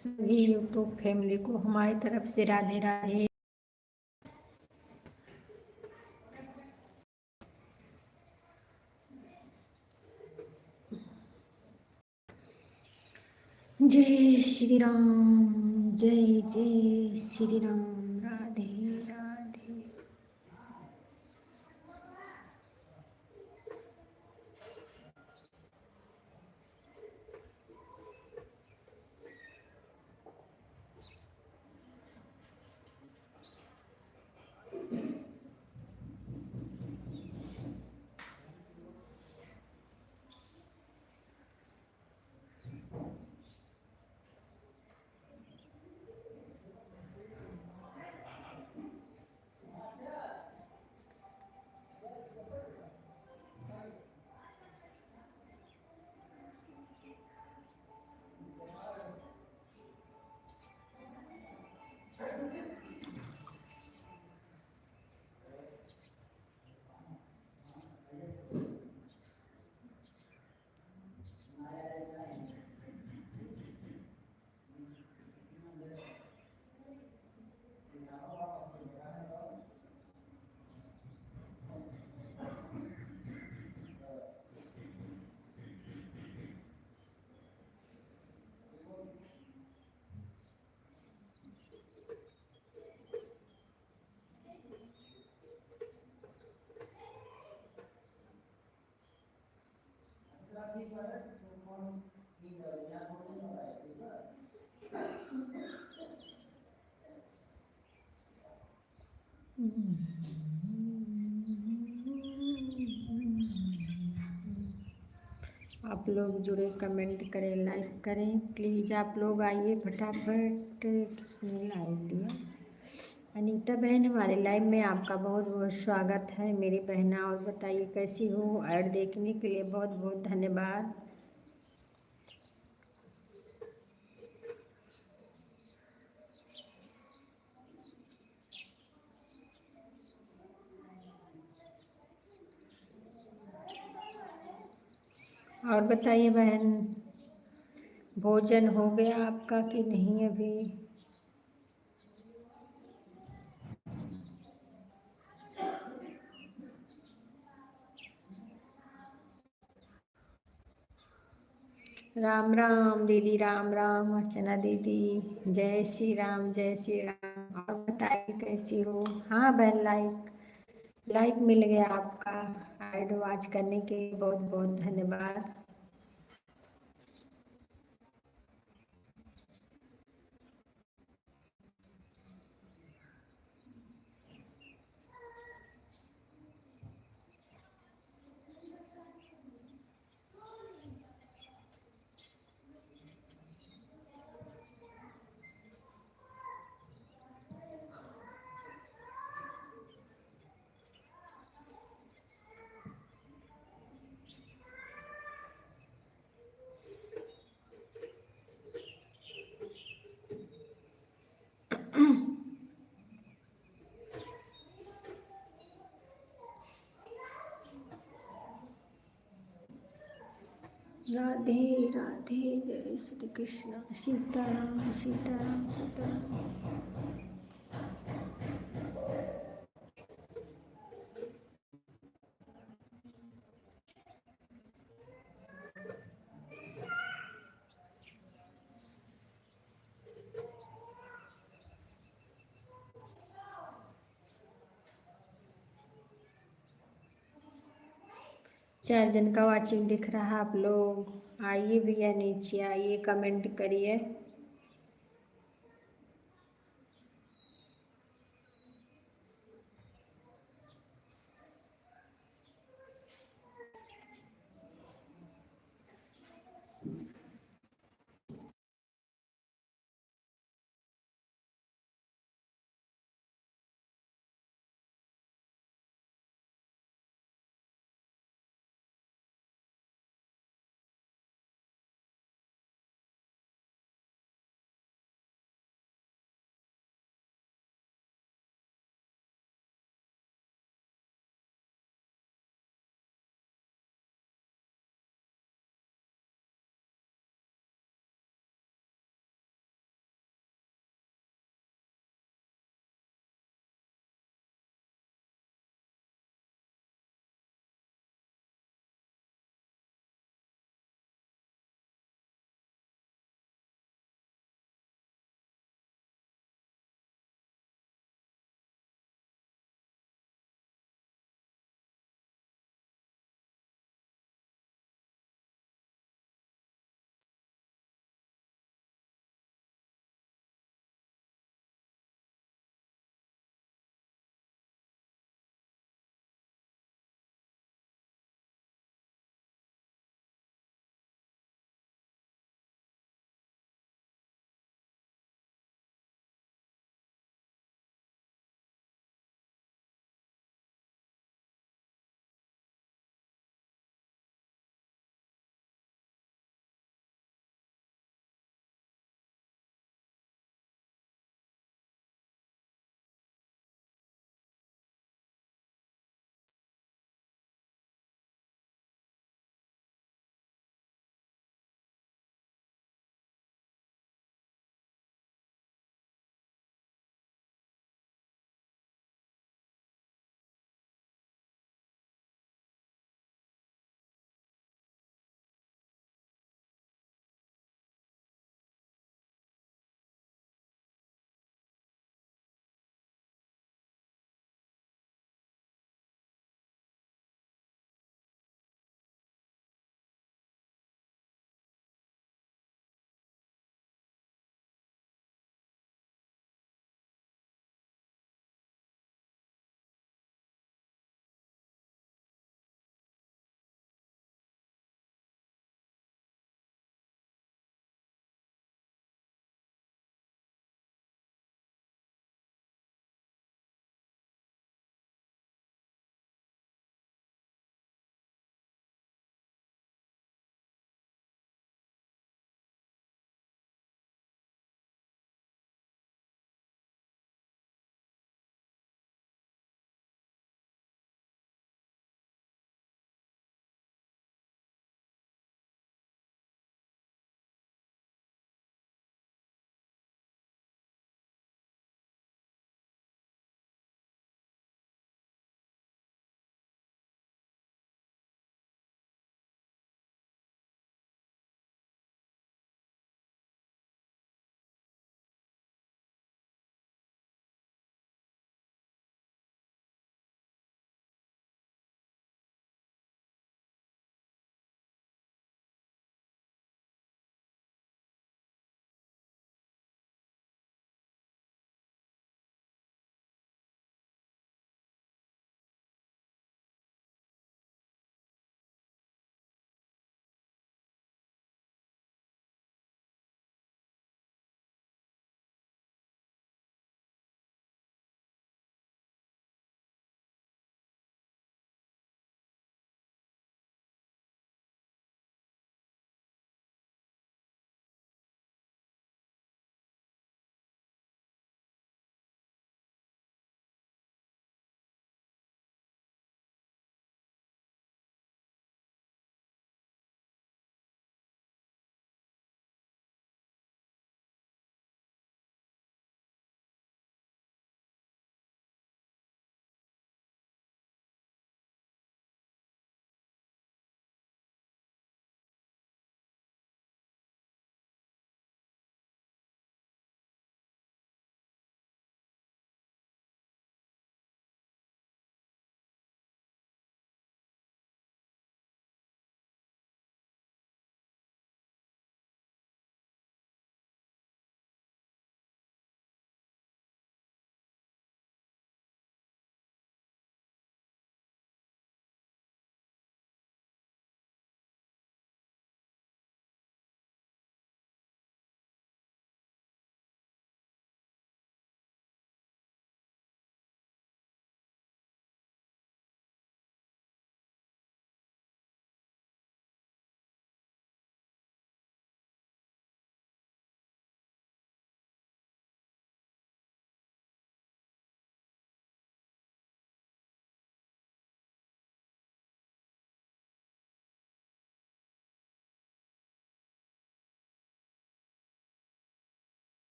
सभी YouTube family को हमारी तरफ से राधे राधे। जय श्री राम, जय जय श्री राम, राधे राधे। आप लोग जुड़े, कमेंट करें, लाइक करें प्लीज़। आप लोग आइए फटाफट। किसने लाइक दिया? अनीता बहन, हमारे लाइव में आपका बहुत बहुत स्वागत है मेरी बहना। और बताइए कैसी हो? ऐड देखने के लिए बहुत बहुत धन्यवाद। और बताइए बहन, भोजन हो गया आपका कि नहीं अभी? राम राम दीदी, राम राम अर्चना दीदी, जय श्री राम, जय श्री राम। और बताइए कैसी हो? हाँ बहन, लाइक लाइक मिल गया आपका। ऐड वॉच करने के लिए बहुत बहुत धन्यवाद। राधे राधे, जय श्री कृष्ण, सीताराम सीताराम सीताराम। चार जन का वाचिंग दिख रहा है। आप लोग आइए भैया, नीचे आइए, कमेंट करिए।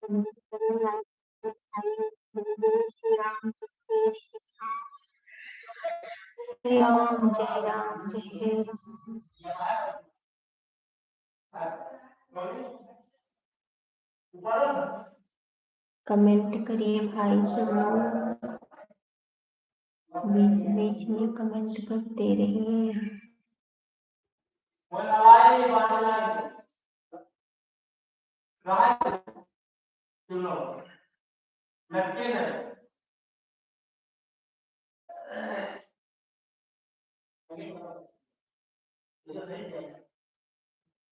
श्री राम जय श्री राम जय राम जय राम। कमेंट करिए भाई सब लोग, बीच बीच में कमेंट करते रहिए।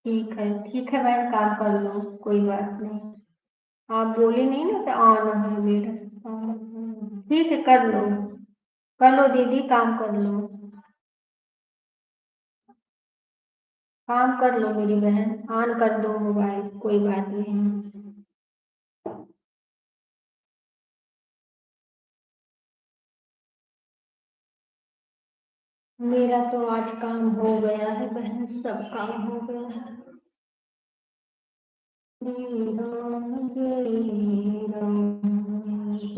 ठीक है भाई, काम कर लो, कोई बात नहीं। आप बोले नहीं ना कि ऑन है मेरा। ठीक है, कर लो दीदी, काम कर लो, काम कर लो मेरी बहन, ऑन कर दो मोबाइल, कोई बात नहीं। मेरा तो आज काम हो गया है बहन, सब काम हो गया है। श्री राम जय राम जय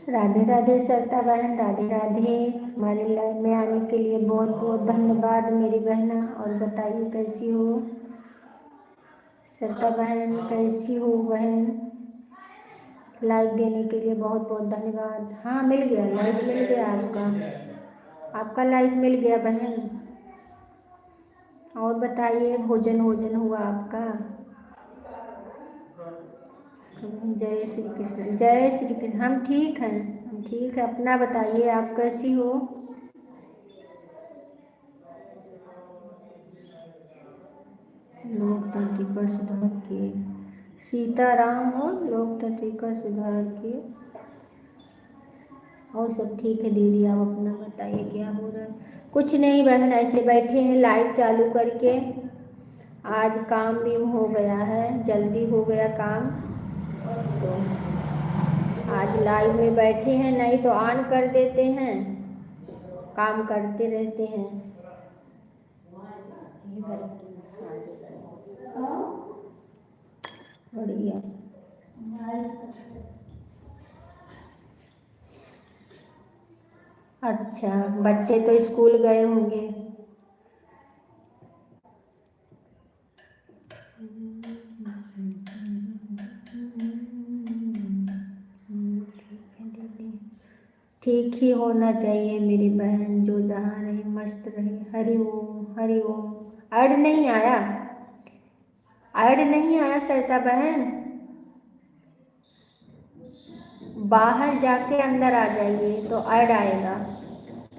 राधे राधे सरिता बहन, राधे राधे। हमारे लाइव में आने के लिए बहुत बहुत धन्यवाद मेरी बहना। और बताइए कैसी हो सरिता बहन, कैसी हो बहन? लाइव देने के लिए बहुत बहुत धन्यवाद। हाँ, मिल गया, लाइव मिल गया आपका, आपका लाइव मिल गया बहन। और बताइए, भोजन वोजन हुआ आपका? जय श्री कृष्ण, जय श्री कृष्ण। हम ठीक हैं, हम ठीक है। अपना बताइए, आप कैसी हो? लोकतंत्र का सुधार किए सीताराम, हो लोकतंत्र का सुधार किए। और सब ठीक है दीदी, आप अपना बताइए क्या हो रहा है? कुछ नहीं बहन, ऐसे बैठे हैं लाइव चालू करके। आज काम भी हो गया है, जल्दी हो गया काम, तो आज लाइव में बैठे हैं, नहीं तो ऑन कर देते हैं, काम करते रहते हैं। बढ़िया। अच्छा, बच्चे तो स्कूल गए होंगे। ठीक है दीदी, ठीक ही होना चाहिए मेरी बहन, जो जहाँ रहे मस्त रहे। हरि ओम हरि ओम। ऐड नहीं आया, ऐड नहीं आया सरिता बहन। बाहर जाके अंदर आ जाइए तो ऐड आएगा,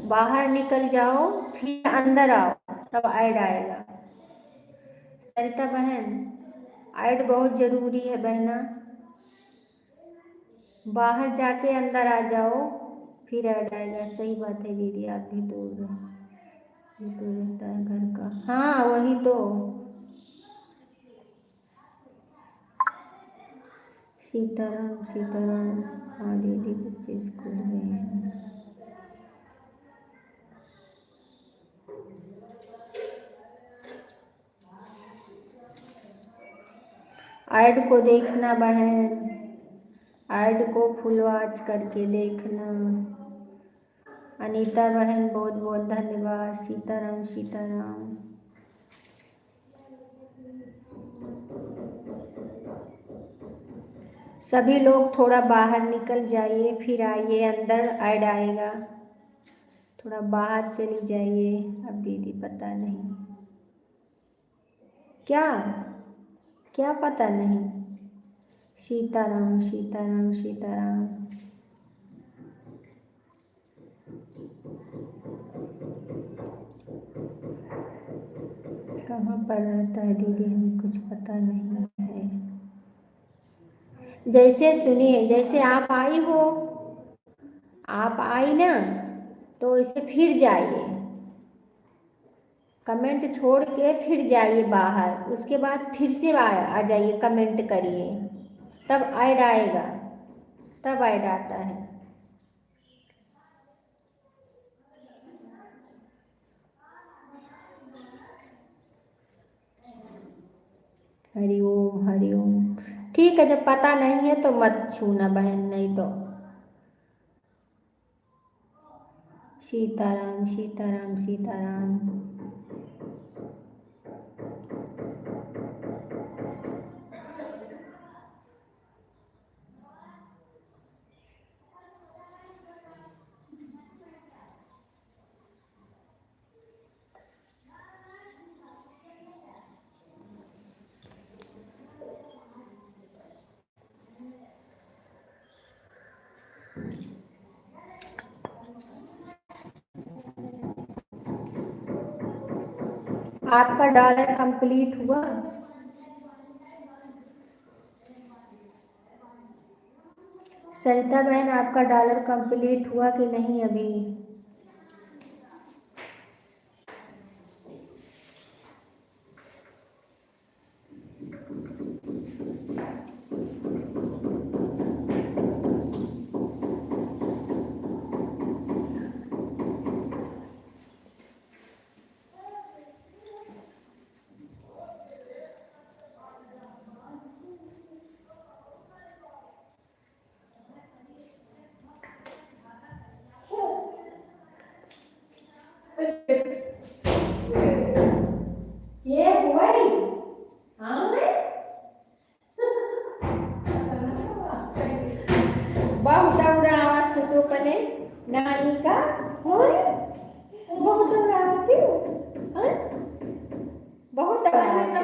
बाहर निकल जाओ फिर अंदर आओ तब ऐड आएगा। सरिता बहन, ऐड बहुत ज़रूरी है बहना, बाहर जाके अंदर आ जाओ फिर ऐड आएगा। सही बात है दीदी, आप भी तो रहता है घर का। हाँ वही तो। सीताराम सीताराम। हाँ दीदी, बच्चे स्कूल गए हैं। ऐड को देखना बहन, ऐड को फुल वॉच करके देखना। अनीता बहन बहुत बहुत धन्यवाद। सीताराम सीताराम। सभी लोग थोड़ा बाहर निकल जाइए, फिर आइए अंदर, ऐड आएगा। थोड़ा बाहर चली जाइए। अब दीदी पता नहीं क्या क्या पता नहीं। सीताराम सीताराम सीताराम। कहाँ पर रहता है दीदी, हमें कुछ पता नहीं है। जैसे सुनिए, जैसे आप आई हो, आप आई ना, तो इसे फिर जाइए, कमेंट छोड़ के फिर जाइए बाहर, उसके बाद फिर से आ जाइए, कमेंट करिए, तब ऐड आएगा, तब ऐड आता है। हरिओम हरिओम। ठीक है, जब पता नहीं है तो मत छूना बहन, नहीं तो। सीताराम सीताराम सीताराम। आपका डॉलर कंप्लीट हुआ? सरिता बहन, आपका डॉलर कंप्लीट हुआ कि नहीं अभी? ये हुआ ही? हाँ बहुत आवाज तो कने नानी का होय, बहुत आवाज बहुत आवाज।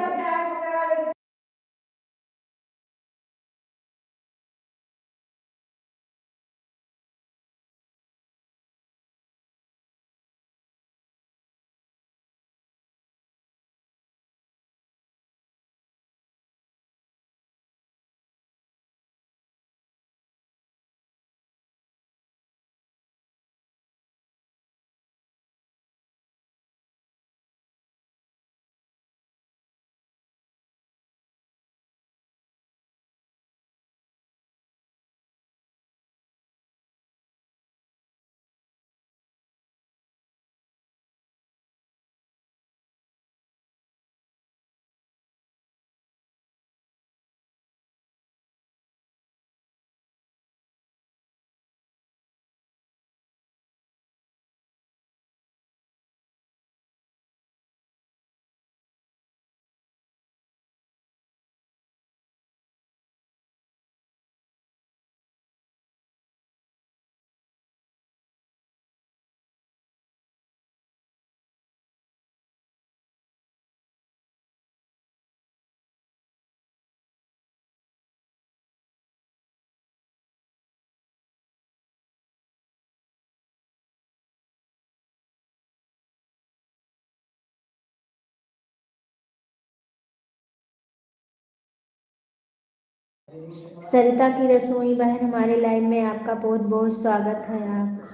सरिता की रसोई बहन हमारे लाइव में आपका बहुत बहुत स्वागत है। आप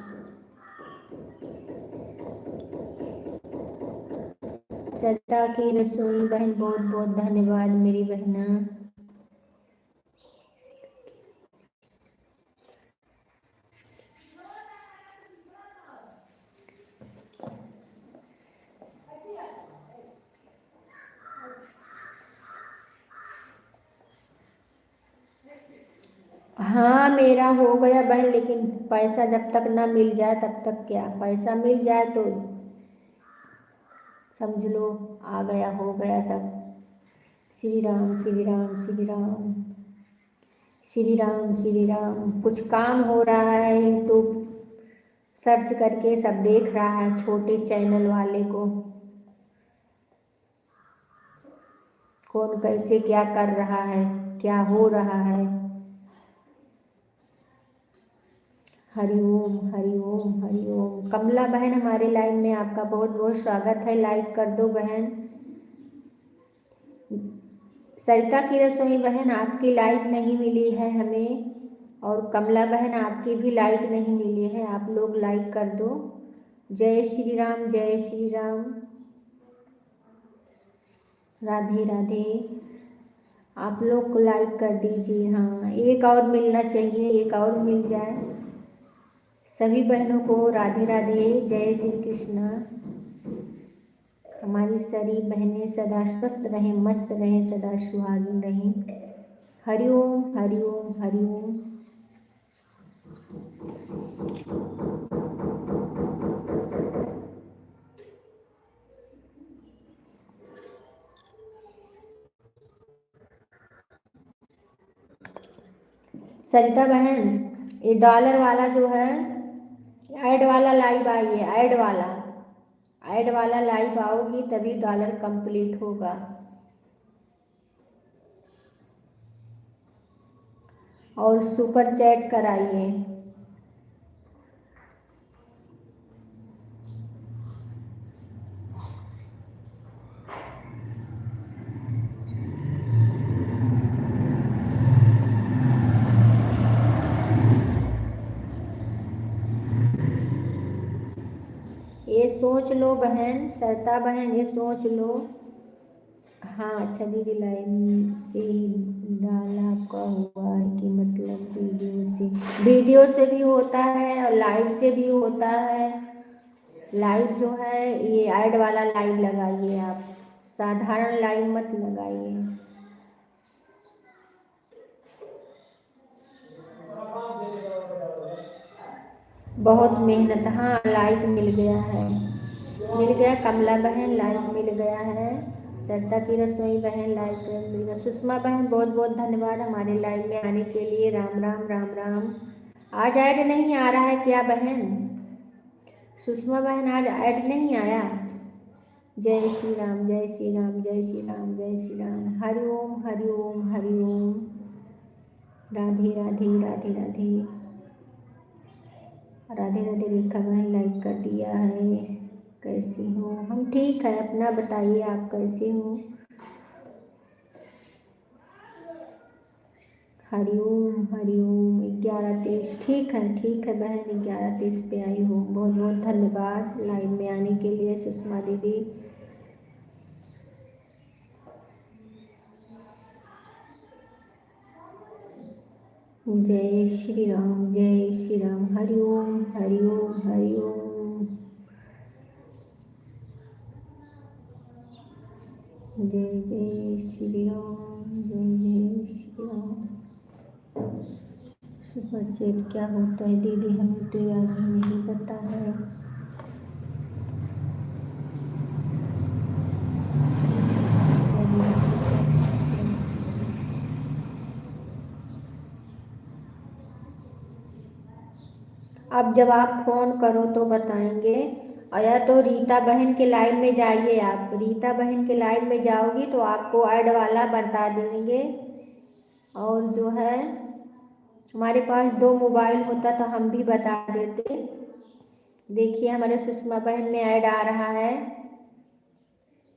सरिता की रसोई बहन बहुत बहुत धन्यवाद मेरी बहना। हाँ मेरा हो गया बहन, लेकिन पैसा जब तक ना मिल जाए तब तक क्या, पैसा मिल जाए तो समझ लो आ गया, हो गया सब। श्री राम श्री राम श्री राम श्री राम श्री राम। कुछ काम हो रहा है, यूट्यूब सर्च करके सब देख रहा है, छोटे चैनल वाले को कौन कैसे क्या कर रहा है, क्या हो रहा है। हरिओम हरिओम हरिओम। कमला बहन हमारे लाइव में आपका बहुत बहुत स्वागत है, लाइक कर दो बहन। सरिता की रसोई बहन आपकी लाइक नहीं मिली है हमें, और कमला बहन आपकी भी लाइक नहीं मिली है, आप लोग लाइक कर दो। जय श्री राम जय श्री राम। राधे राधे। आप लोग को लाइक कर दीजिए। हाँ एक और मिलना चाहिए, एक और मिल जाए। सभी बहनों को राधे राधे, जय श्री कृष्ण। हमारी सारी बहनें सदा स्वस्थ रहें, मस्त रहें, सदा सुहागिन रहें। हरिओम हरिओम हरिओम। सरिता बहन ये डॉलर वाला जो है, ऐड वाला लाइव आइए, ऐड वाला लाइव आओगी तभी डॉलर कंप्लीट होगा। और सुपर चैट कराइए। ये सोच लो बहन, सरिता बहन ये सोच लो। हाँ अच्छा दीदी, लाइव से ही डाला का हुआ है कि मतलब वीडियो से भी होता है और लाइव से भी होता है। लाइव जो है ये ऐड वाला लाइव लगाइए आप, साधारण लाइव मत लगाइए। बहुत मेहनत। हाँ लाइक मिल गया है, मिल गया। कमला बहन लाइक मिल गया है। सरिता की रसोई बहन लाइक मिल गया। सुषमा बहन बहुत बहुत धन्यवाद हमारे लाइव में आने के लिए। राम राम राम राम। आज ऐड नहीं आ रहा है क्या बहन? सुषमा बहन आज ऐड नहीं आया। जय श्री राम जय श्री राम जय श्री राम जय श्री राम। हरिओम हरिओम हरिओम। राधे राधे राधे राधे राधे राधे। रेखा बहन लाइक कर दिया है। कैसी हो? हम ठीक है, अपना बताइए आप कैसे हो? हरिओम हरिओम। 11:23 ठीक है बहन, 11:23 पे आई हो। बहुत बहुत धन्यवाद लाइव में आने के लिए सुषमा दीदी। जय श्री राम जय श्री राम। हरिओम हरिओम हरिओम। जय जय श्री राम जय जय श्री राम। सुपर चैट क्या होता है दीदी, हमें तो याद ही नहीं पता है। अब जब आप फ़ोन करो तो बताएंगे। और या तो रीता बहन के लाइव में जाइए, आप रीता बहन के लाइव में जाओगी तो आपको ऐड वाला बता देंगे। और जो है हमारे पास दो मोबाइल होता तो हम भी बता देते। देखिए हमारे सुषमा बहन में ऐड आ रहा है।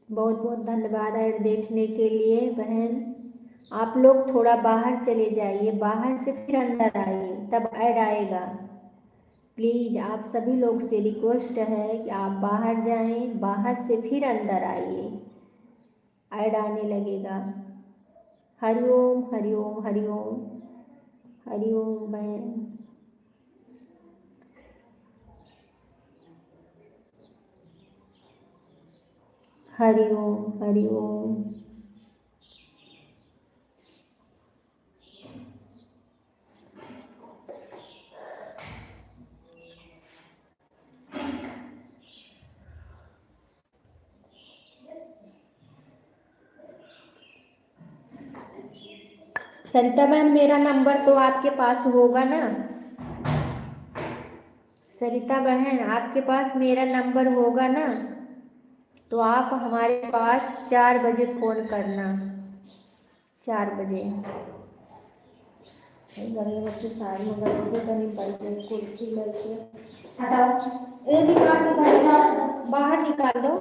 बहुत बहुत धन्यवाद ऐड देखने के लिए बहन। आप लोग थोड़ा बाहर चले जाइए, बाहर से फिर अंदर आइए तब ऐड आएगा। प्लीज़ आप सभी लोग से रिक्वेस्ट है कि आप बाहर जाएं, बाहर से फिर अंदर आइए, ऐड आने लगेगा। हरिओम हरिओम हरिओम हरिओम बहन। हरिओम हरिओम। सरिता बहन, मेरा नंबर तो आपके पास होगा ना? सरिता बहन, आपके पास मेरा नंबर होगा ना? तो आप हमारे पास 4 बजे फ़ोन करना। 4 बजे। बड़े बच्चे सारे मगर तो नहीं पड़ते, कुर्सी करके हटाओ, ये निकाल दो, बाहर निकाल दो।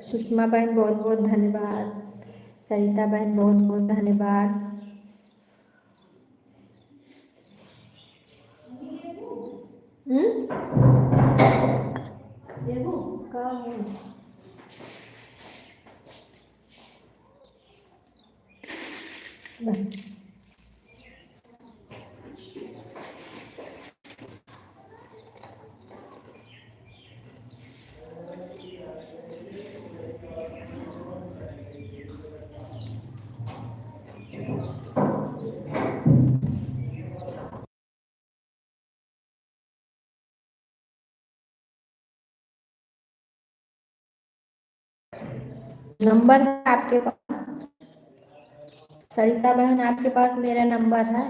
सुषमा बहन बहुत बहुत धन्यवाद। सरिता बहन बहुत बहुत धन्यवाद। काम बस। नंबर है आपके पास? सरिता बहन, आपके पास मेरा नंबर है?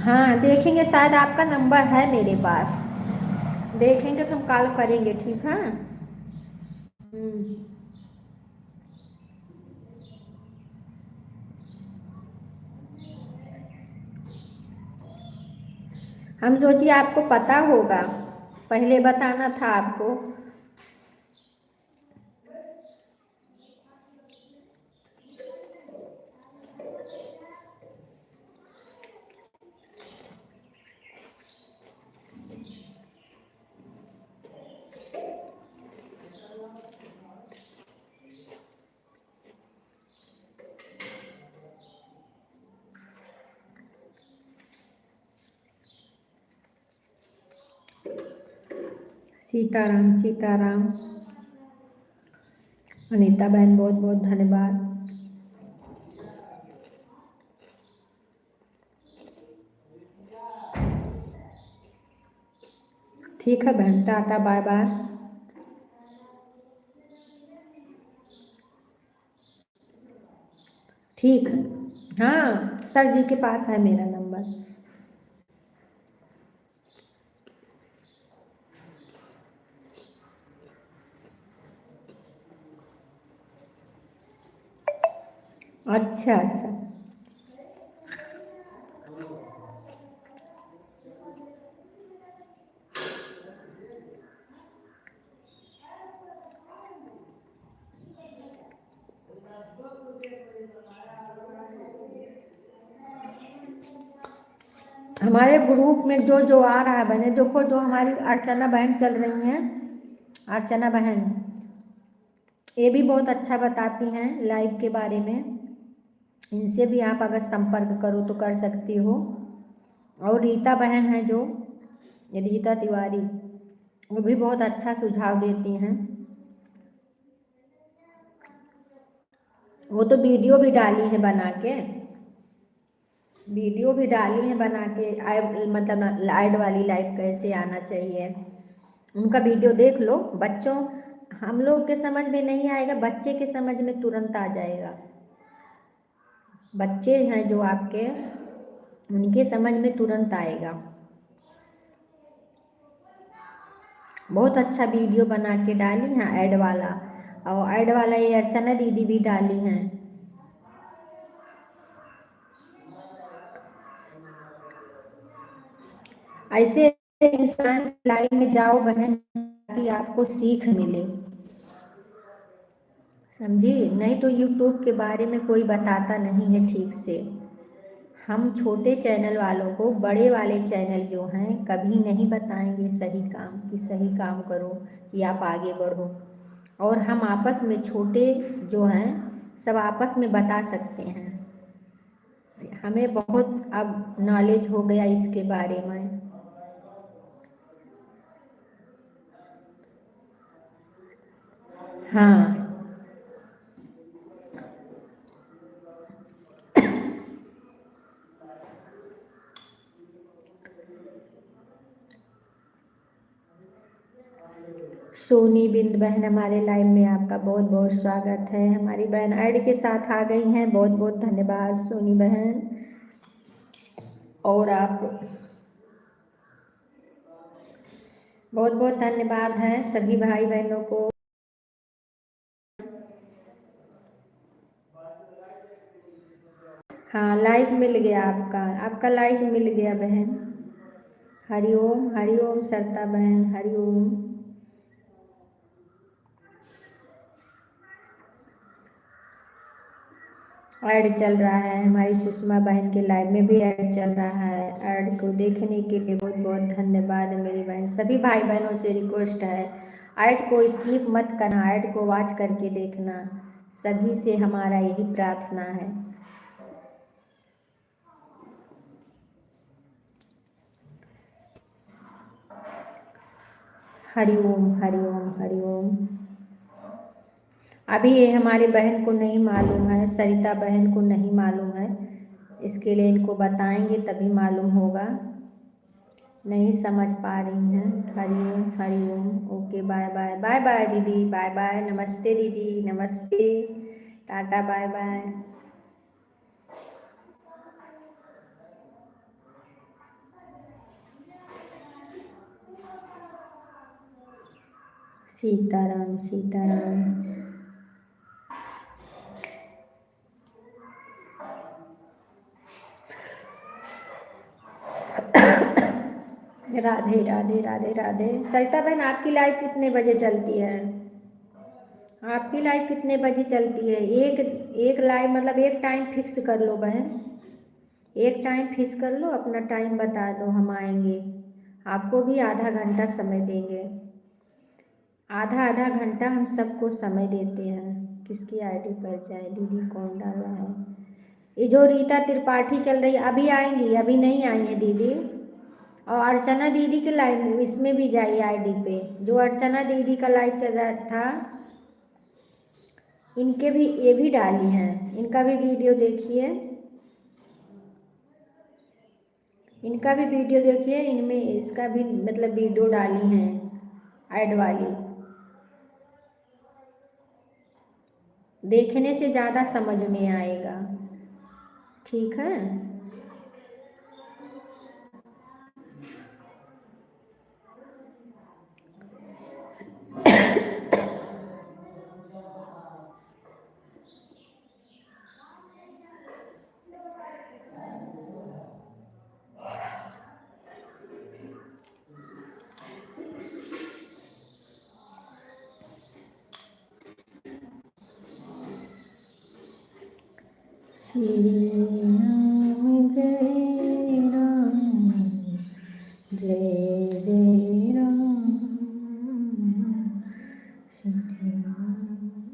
हाँ, देखेंगे, शायद आपका नंबर है मेरे पास। देखेंगे तो हम कॉल करेंगे, ठीक है? हम सोचिए आपको पता होगा, पहले बताना था आपको। सीताराम सीताराम। अनीता बहन बहुत बहुत धन्यवाद। ठीक है बहन, टाटा बाय बाय। ठीक है। हाँ, सर जी के पास है मेरा नंबर। अच्छा अच्छा। हमारे ग्रुप में जो जो आ रहा है बहने, देखो जो हमारी अर्चना बहन चल रही हैं, अर्चना बहन ये भी बहुत अच्छा बताती हैं लाइव के बारे में। इनसे भी आप अगर संपर्क करो तो कर सकती हो। और रीता बहन है जो, रीता तिवारी, वो भी बहुत अच्छा सुझाव देती हैं। वो तो वीडियो भी डाली है बना के, वीडियो भी डाली है बना के, मतलब ऐड वाली लाइव कैसे आना चाहिए, उनका वीडियो देख लो। बच्चों, हम लोग के समझ में नहीं आएगा, बच्चे के समझ में तुरंत आ जाएगा। बच्चे हैं जो आपके, उनके समझ में तुरंत आएगा। बहुत अच्छा वीडियो बना के डाली हैं ऐड वाला, और ऐड वाला ये अर्चना दीदी भी डाली हैं। ऐसे इंसान लाइफ में जाओ बहन, ताकि आपको सीख मिले, समझी। नहीं तो यूट्यूब के बारे में कोई बताता नहीं है ठीक से। हम छोटे चैनल वालों को बड़े वाले चैनल जो हैं कभी नहीं बताएंगे सही काम, कि सही काम करो कि आप आगे बढ़ो। और हम आपस में छोटे जो हैं सब आपस में बता सकते हैं। हमें बहुत अब नॉलेज हो गया इसके बारे में। हाँ, सोनी बिंद बहन हमारे लाइव में आपका बहुत बहुत स्वागत है। हमारी बहन ऐड के साथ आ गई हैं, बहुत बहुत धन्यवाद सोनी बहन। और आप बहुत बहुत धन्यवाद है सभी भाई बहनों को। हाँ, लाइक मिल गया आपका, आपका लाइक मिल गया बहन। हरिओम हरिओम सरता बहन, हरिओम। ऐड चल रहा है, हमारी सुषमा बहन के लाइव में भी ऐड चल रहा है। ऐड को देखने के लिए बहुत बहुत धन्यवाद मेरी बहन। सभी भाई बहनों से रिक्वेस्ट है, ऐड को स्किप मत करना, ऐड को वॉच करके देखना। सभी से हमारा यही प्रार्थना है। हरिओम हरिओम हरिओम। अभी ये हमारी बहन को नहीं मालूम है, सरिता बहन को नहीं मालूम है, इसके लिए इनको बताएंगे तभी मालूम होगा। नहीं समझ पा रही हैं। Hariom Hariom. Okay, bye bye, bye bye दीदी, बाय बाय, नमस्ते दीदी, नमस्ते, tata, bye bye. Sitaram Sitaram. Radhe Radhe Radhe Radhe. Sarita बहन आपकी लाइव कितने बजे चलती है? आपकी लाइव कितने बजे चलती है? एक एक लाइव मतलब एक टाइम फिक्स कर लो बहन, एक टाइम फिक्स कर लो, अपना टाइम बता दो, हम आएंगे। आपको भी आधा घंटा समय देंगे, आधा आधा घंटा हम सबको समय देते हैं। किसकी आईडी पर जाए, दीदी कौन डाला है? ये जो रीता त्रिपाठी चल रही, अभी आएंगी, अभी नहीं आई है दीदी। और अर्चना दीदी के लाइव इसमें भी जाइए आईडी पे, जो अर्चना दीदी का लाइव चल रहा था, इनके भी ये भी डाली हैं, इनका भी वीडियो देखिए, इनका भी वीडियो देखिए, इनमें इसका भी मतलब वीडियो डाली हैं ऐड वाली। देखने से ज़्यादा समझ में आएगा, ठीक है। श्री राम जय राम जय जय राम श्री राम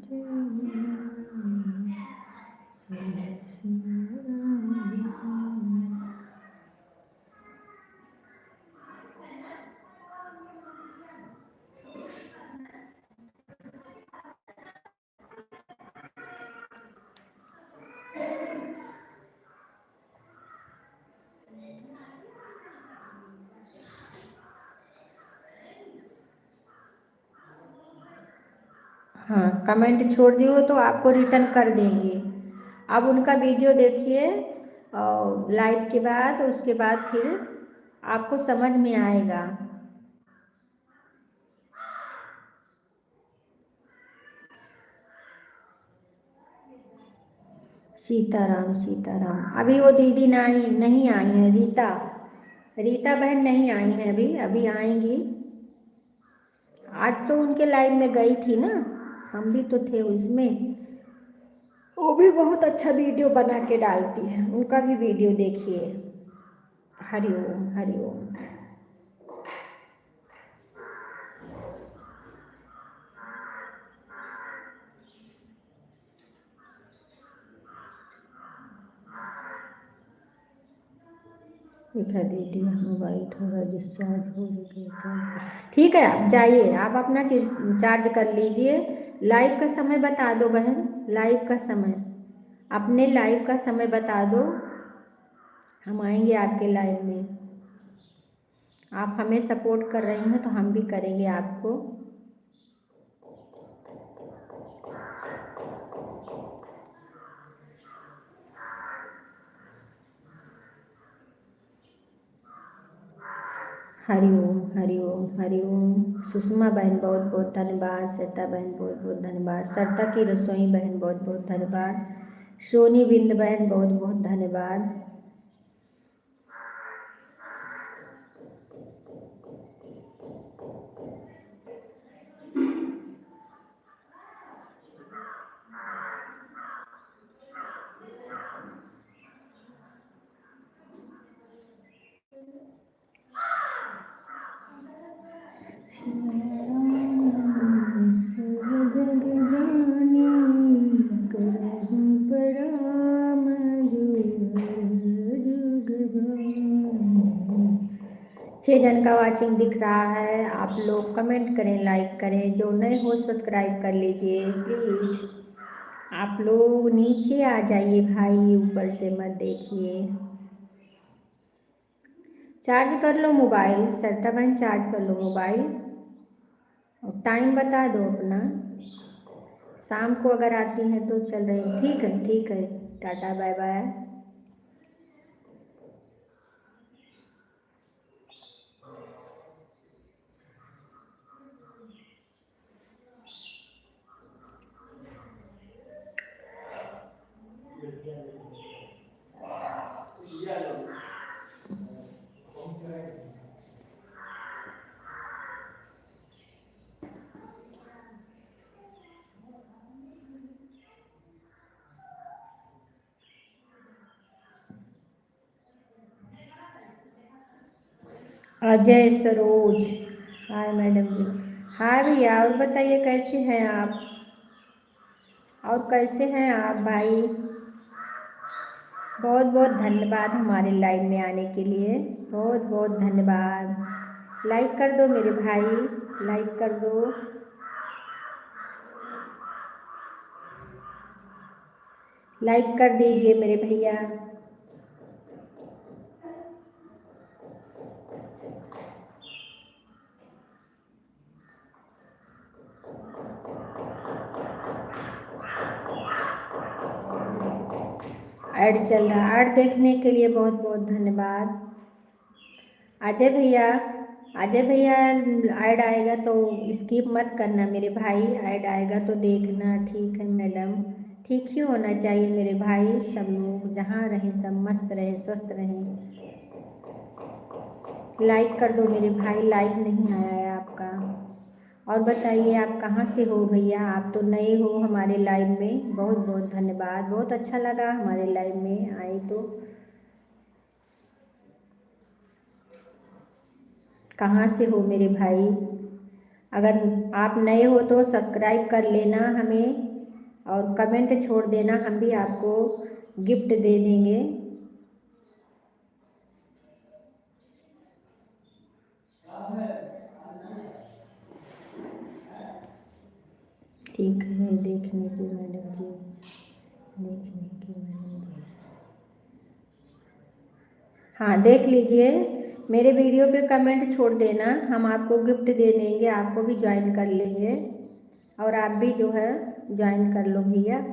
जय राम जय श्री राम। हाँ, कमेंट छोड़ दिए तो आपको रिटर्न कर देंगे। अब उनका वीडियो देखिए और लाइव के बाद, उसके बाद फिर आपको समझ में आएगा। सीताराम सीताराम। अभी वो दीदी नहीं आई है, रीता बहन नहीं आई है अभी, अभी आएंगी। आज तो उनके लाइव में गई थी ना, हम भी तो थे उसमें। वो भी बहुत अच्छा वीडियो बना के डालती है, उनका भी वीडियो देखिए। हरिओम हरिओम। दिखा दे दिया, मोबाइल थोड़ा डिस्चार्ज हो गया। ठीक है, आप जाइए, आप अपना चार्ज कर लीजिए। लाइव का समय बता दो बहन, लाइव का समय, अपने लाइव का समय बता दो, हम आएंगे आपके लाइव में। आप हमें सपोर्ट कर रही हैं तो हम भी करेंगे आपको। हरिओम हरिओम हरिओम। सुषमा बहन बहुत बहुत धन्यवाद, श्वेता बहन बहुत बहुत धन्यवाद, सरता की रसोई बहन बहुत बहुत धन्यवाद, सोनी बिंद बहन बहुत बहुत धन्यवाद। छः जन का वाचिंग दिख रहा है, आप लोग कमेंट करें, लाइक करें, जो नए हो सब्सक्राइब कर लीजिए प्लीज़। आप लोग नीचे आ जाइए भाई, ऊपर से मत देखिए। चार्ज कर लो मोबाइल, सरता बहन चार्ज कर लो मोबाइल और टाइम बता दो अपना। शाम को अगर आती हैं तो चल रही, ठीक है, tata bye bye. Ajay Saroj, hi madam ji. Hi भैया, और बताइए कैसे हैं आप, और कैसे हैं आप भाई। बहुत बहुत धन्यवाद हमारे लाइव में आने के लिए, बहुत बहुत धन्यवाद। लाइक कर दो मेरे भाई, लाइक कर दो, लाइक कर दीजिए मेरे भैया। ऐड चल रहा, ऐड देखने के लिए बहुत बहुत धन्यवाद। अजय भैया, अजय भैया ऐड आएगा तो स्किप मत करना मेरे भाई, ऐड आएगा तो देखना। ठीक है मैडम, ठीक ही होना चाहिए मेरे भाई, सब लोग जहाँ रहें सब मस्त रहें, स्वस्थ रहें। लाइक कर दो मेरे भाई, लाइक नहीं आया है आपका, और बताइए आप कहाँ से हो भैया? आप तो नए हो हमारे लाइव में, बहुत बहुत धन्यवाद। बहुत अच्छा लगा हमारे लाइव में आए तो। कहाँ से हो मेरे भाई? अगर आप नए हो तो सब्सक्राइब कर लेना हमें, और कमेंट छोड़ देना, हम भी आपको गिफ्ट दे देंगे। ठीक है, देखने की मैडम जी, देखने की मैडम जी। हाँ देख लीजिए, मेरे वीडियो पे कमेंट छोड़ देना, हम आपको गिफ्ट दे देंगे, आपको भी ज्वाइन कर लेंगे। और आप भी जो है ज्वाइन कर लो भैया।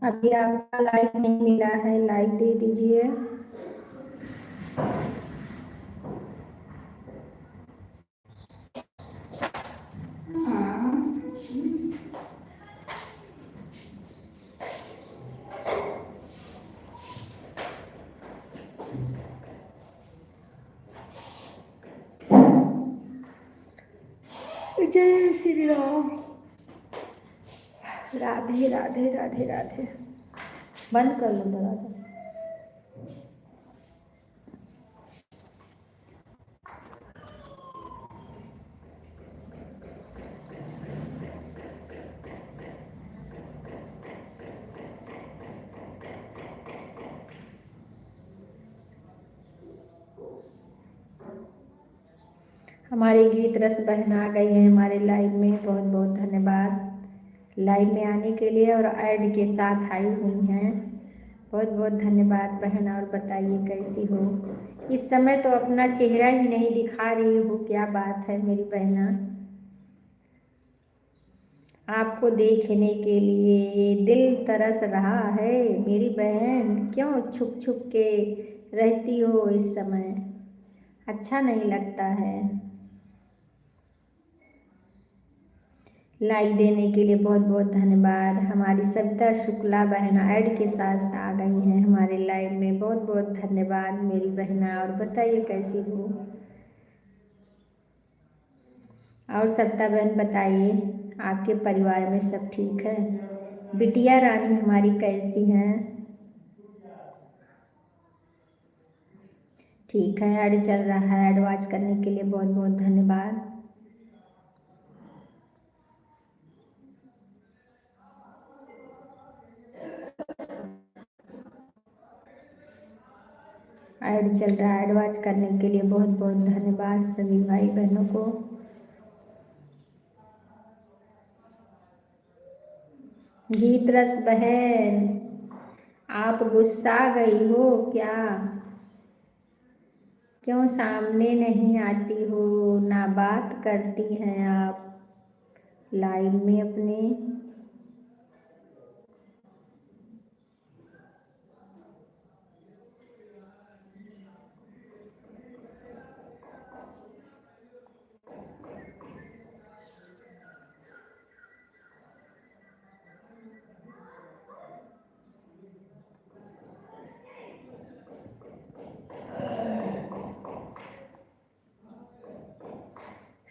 अभी आपका लाइक नहीं मिला है, लाइक दे दीजिए। जय श्री राम। राधे राधे राधे राधे। बंद कर लो दरवाजा। हमारे गीत रस बहन आ गई हैं हमारे लाइव में, बहुत बहुत धन्यवाद लाइव में आने के लिए, और ऐड के साथ आई हुई हैं। बहुत बहुत धन्यवाद बहन। और बताइए कैसी हो? इस समय तो अपना चेहरा ही नहीं दिखा रही हो, क्या बात है मेरी बहना? आपको देखने के लिए दिल तरस रहा है मेरी बहन। क्यों छुप छुप के रहती हो इस समय? अच्छा नहीं लगता है। लाइक देने के लिए बहुत बहुत धन्यवाद। हमारी सविता शुक्ला बहना ऐड के साथ आ गई हैं हमारे लाइव में, बहुत बहुत धन्यवाद मेरी बहना। और बताइए कैसी हो? और सविता बहन बताइए, आपके परिवार में सब ठीक है? बिटिया रानी हमारी कैसी हैं? ठीक है, ऐड चल रहा है, ऐड वॉच करने के लिए बहुत बहुत धन्यवाद। ऐड चल रहा है, ऐड वॉच करने के लिए बहुत बहुत धन्यवाद सभी भाई बहनों को। गीत रस बहन, आप गुस्सा गई हो क्या? क्यों सामने नहीं आती हो, ना बात करती हैं आप लाइव में अपने?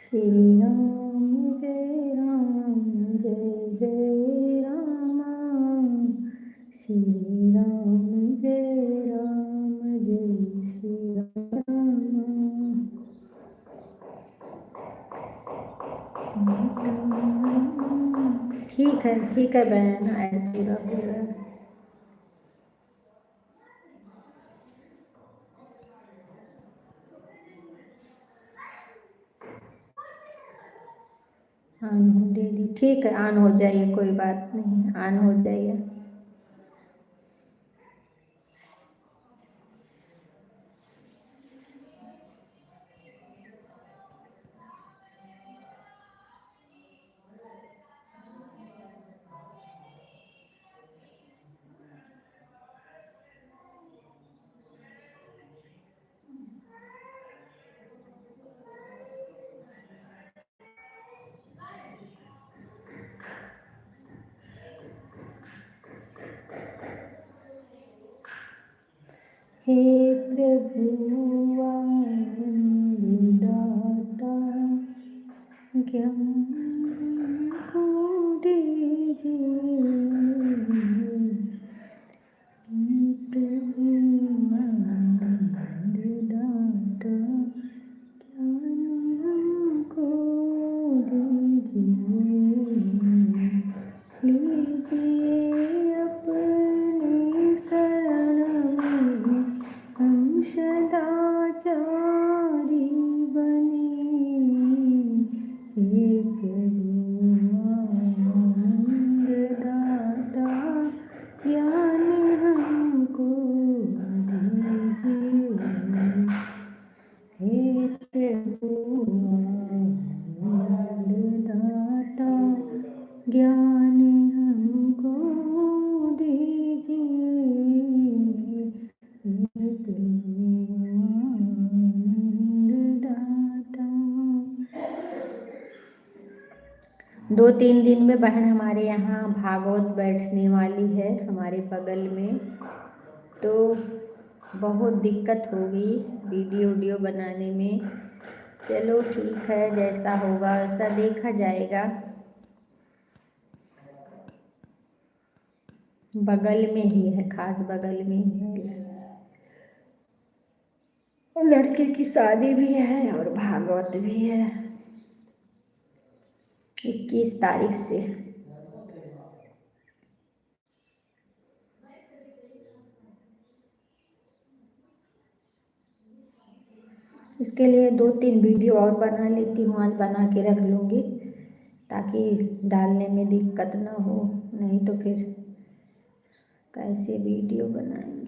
श्री राम जय राम, जय जय राम। श्री राम जय राम, जय श्री राम। ठीक है बहन, आए पूरा पूरा। ऑन दे दी, ठीक है, ऑन हो जाइए, कोई बात नहीं, ऑन हो जाइए। हे प्रभु आनंददाता ज्ञान को दीजिए। हे प्रभु आनंददाता ज्ञान हमको दीजिए। लीजिए अपनी शरण में हम सदाचारी बने। हे प्रभु आनंददाता ज्ञान हमको दीजिए। हे प्रभु आनंददाता ज्ञान हमको दीजिए। हे प्रभु आनंददाता। 2-3 दिन में बहन हमारे यहाँ भागवत बैठने वाली है हमारे बगल में, तो बहुत दिक्कत होगी वीडियो बनाने में। चलो ठीक है, जैसा होगा वैसा देखा जाएगा। बगल में ही है, खास बगल में ही है। लड़के की शादी भी है और भागवत भी है 21 तारीख से। इसके लिए 2-3 वीडियो और बना लेती हूँ, आज बना के रख लूँगी ताकि डालने में दिक्कत ना हो, नहीं तो फिर कैसे वीडियो बनाएंगे।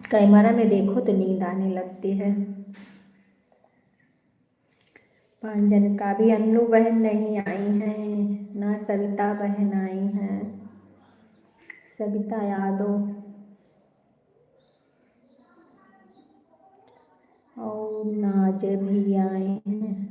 कैमरा में देखो तो नींद आने लगती है। 5 जन का भी अन्नू बहन नहीं आई हैं, ना सविता बहन आई हैं, सविता यादव और नाज भी आए हैं।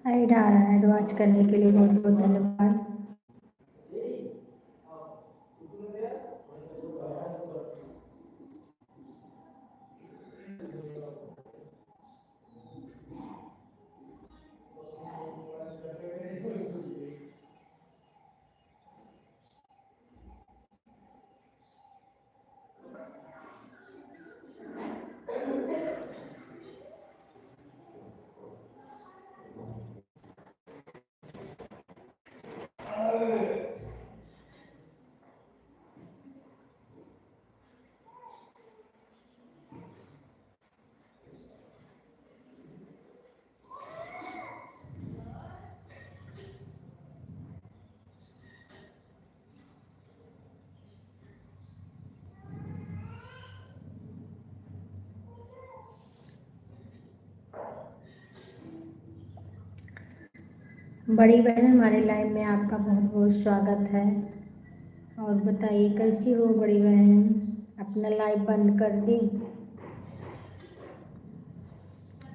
ऐड आ रहा है, ऐड वॉच करने के लिए बहुत बहुत धन्यवाद। बड़ी बहन हमारे लाइव में आपका बहुत बहुत स्वागत है। और बताइए कैसी हो बड़ी बहन? अपना लाइव बंद कर दी?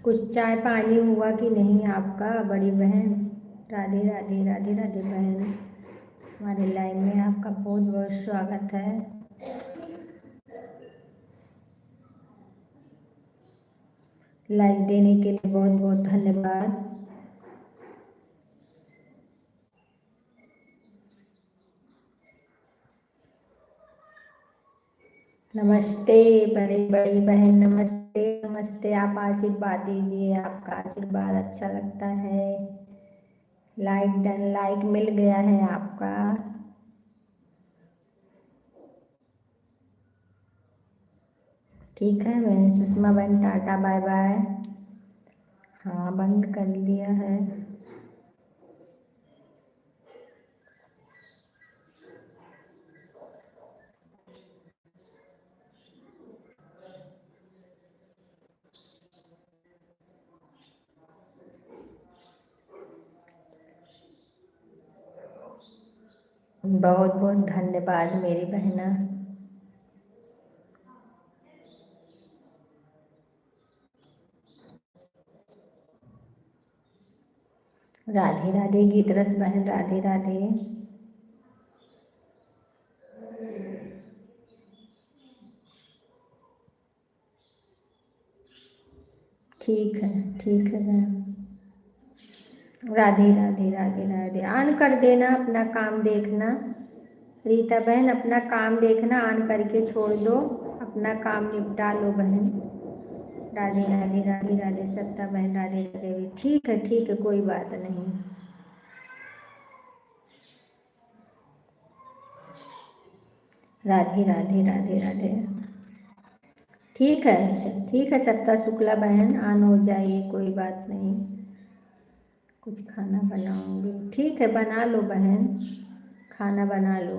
कुछ चाय पानी हुआ कि नहीं आपका बड़ी बहन? राधे राधे राधे राधे बहन, हमारे लाइव में आपका बहुत बहुत स्वागत है। लाइव देने के लिए बहुत बहुत धन्यवाद। नमस्ते बड़ी बड़ी बहन, नमस्ते नमस्ते। आप आशीर्वाद दीजिए, आपका आशीर्वाद अच्छा लगता है। लाइक डन, लाइक मिल गया है आपका। ठीक है बहन सुषमा बहन, टाटा बाय बाय। हाँ बंद कर दिया है। बहुत बहुत धन्यवाद मेरी बहना। राधे राधे गीत रस बहन, राधे राधे। ठीक है बहन। राधे राधे राधे राधे। ऑन कर देना, अपना काम देखना। रीता बहन अपना काम देखना, ऑन करके छोड़ दो, अपना काम निपटा लो बहन। राधे राधे राधे राधे सत्ता बहन, राधे राधे। ठीक है कोई बात नहीं। राधे राधे राधे राधे। ठीक है सत्ता शुक्ला बहन, ऑन हो जाइए, कोई बात नहीं। कुछ खाना बनाऊंगी, ठीक है बना लो बहन, खाना बना लो।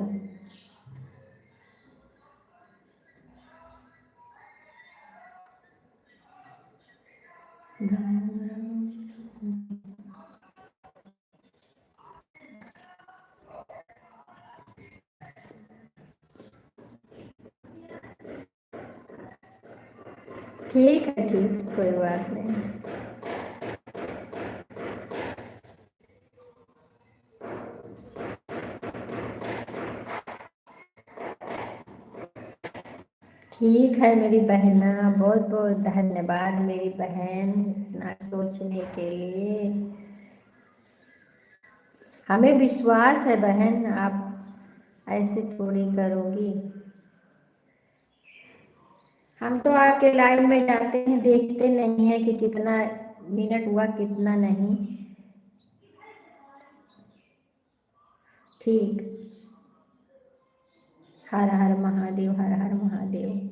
ठीक है कोई बात नहीं। ठीक है मेरी बहना, बहुत बहुत धन्यवाद मेरी बहन इतना सोचने के लिए। हमें विश्वास है बहन, आप ऐसे थोड़ी करोगी। हम तो आपके लाइव में जाते हैं, देखते नहीं है कि कितना मिनट हुआ कितना नहीं। ठीक। हर हर महादेव, हर हर महादेव।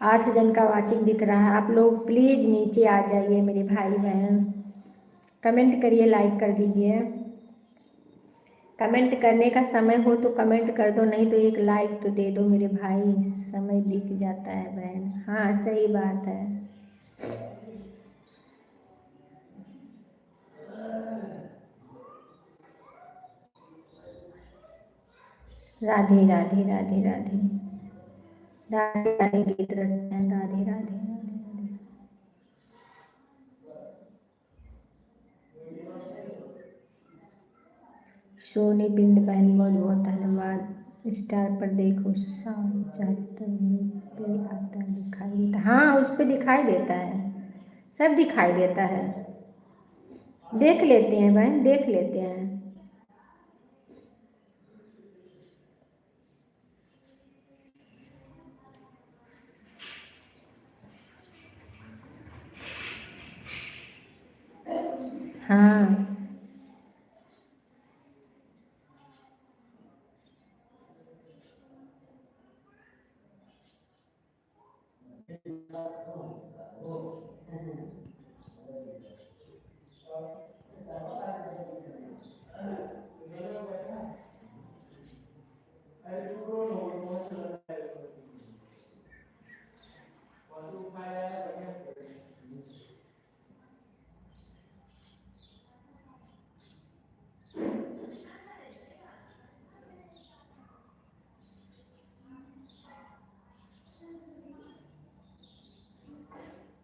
8 जन का वाचिंग दिख रहा है। आप लोग प्लीज़ नीचे आ जाइए मेरे भाई बहन, कमेंट करिए, लाइक कर दीजिए। कमेंट करने का समय हो तो कमेंट कर दो, नहीं तो एक लाइक तो दे दो मेरे भाई, समय दिख जाता है बहन। हाँ सही बात है। राधे राधे राधे राधे राधे राधे गीत रचना, राधे राधे राधे। सोनी बिंद बहन बहुत बहुत धन्यवाद। स्टार पर देखो, शाम 74 पे आता दिखाई देता, हाँ उस पे दिखाई देता है, सब दिखाई देता है। देख लेते हैं बहन, देख लेते हैं। हाँ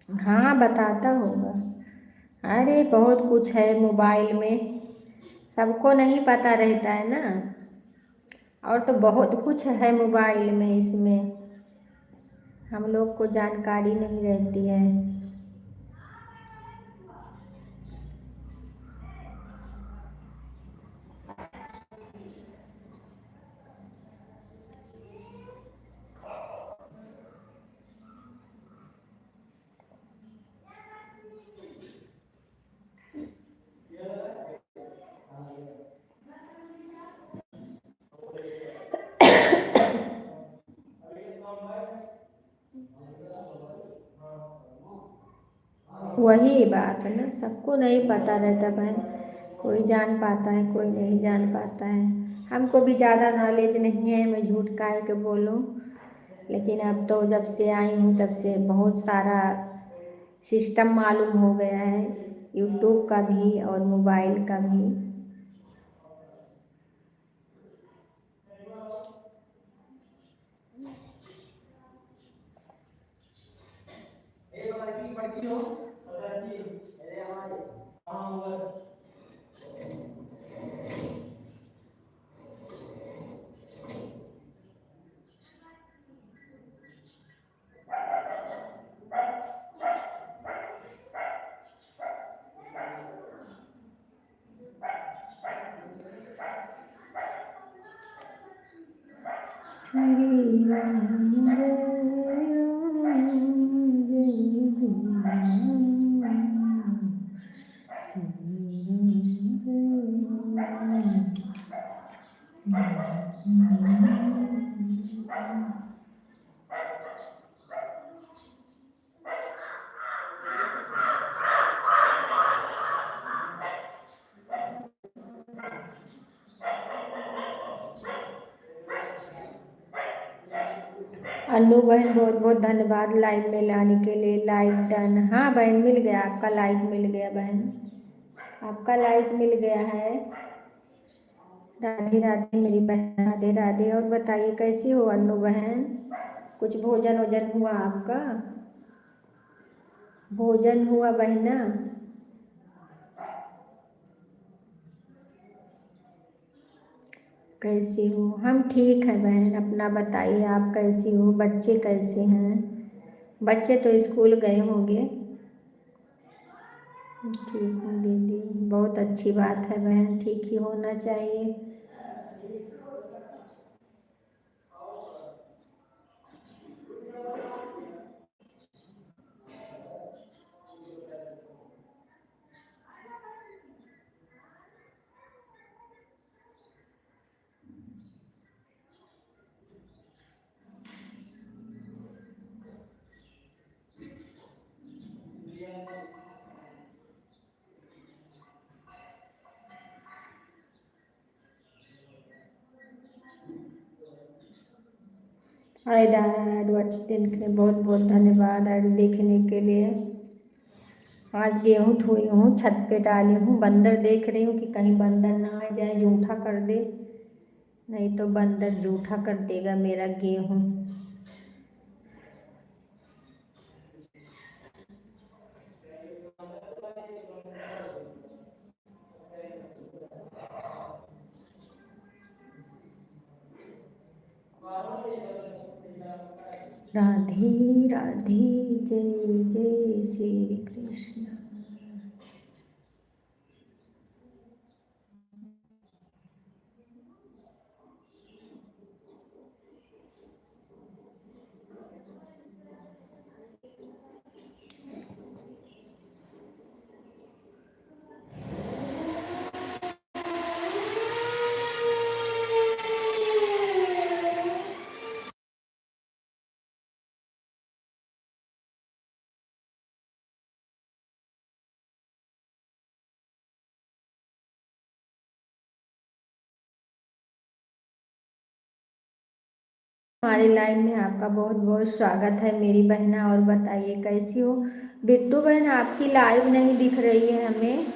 हाँ बताता होगा। अरे बहुत कुछ है मोबाइल में, सबको नहीं पता रहता है ना। और तो बहुत कुछ है मोबाइल में, इसमें हम लोग को जानकारी नहीं रहती है। वही बात है ना, सबको नहीं पता रहता बहन। कोई जान पाता है, कोई नहीं जान पाता है। हमको भी ज़्यादा नॉलेज नहीं है, मैं झूठ काहे के बोलूँ। लेकिन अब तो जब से आई हूँ तब से बहुत सारा सिस्टम मालूम हो गया है, यूट्यूब का भी और मोबाइल का भी। श्री राम जय राम जय जय राम, श्री राम जय राम। अन्नू बहन बहुत बहुत धन्यवाद लाइव में लाने के लिए। लाइव डन, हाँ बहन मिल गया, आपका लाइव मिल गया बहन, आपका लाइव मिल गया है। राधे राधे मेरी बहन, राधे राधे। और बताइए कैसी हो अन्नू बहन, कुछ भोजन वोजन हुआ आपका? भोजन हुआ बहना? कैसी हो? हम ठीक हैं बहन, अपना बताइए आप कैसी हो? बच्चे कैसे हैं? बच्चे तो स्कूल गए होंगे। ठीक हूँ दीदी, बहुत अच्छी बात है बहन, ठीक ही होना चाहिए। ऐड वर्ड्स देखने बहुत बहुत धन्यवाद, ऐड देखने के लिए। आज गेहूँ धोई हूँ, छत पे डाली हूँ, बंदर देख रही हूँ कि कहीं बंदर ना आ जाए जूठा कर दे, नहीं तो बंदर जूठा कर देगा मेरा गेहूँ। राधे राधे, जय जय श्री कृष्ण। हमारे लाइव में आपका बहुत बहुत स्वागत है मेरी बहना। और बताइए कैसी हो? बिट्टू बहन आपकी लाइव नहीं दिख रही है हमें,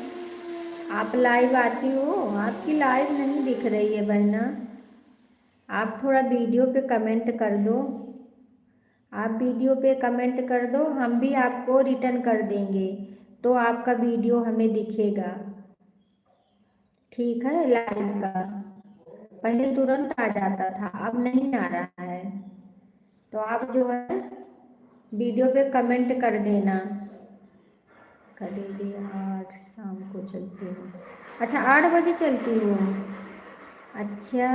आप लाइव आती हो? आपकी लाइव नहीं दिख रही है बहना, आप थोड़ा वीडियो पे कमेंट कर दो। आप वीडियो पे कमेंट कर दो, हम भी आपको रिटर्न कर देंगे, तो आपका वीडियो हमें दिखेगा। ठीक है, लाइव का पहले तुरंत आ जाता था, अब नहीं आ रहा है। तो आप जो है वीडियो पे कमेंट कर देना। करेली 8 शाम को चलती हूँ। अच्छा, 8 बजे चलती हूँ। अच्छा,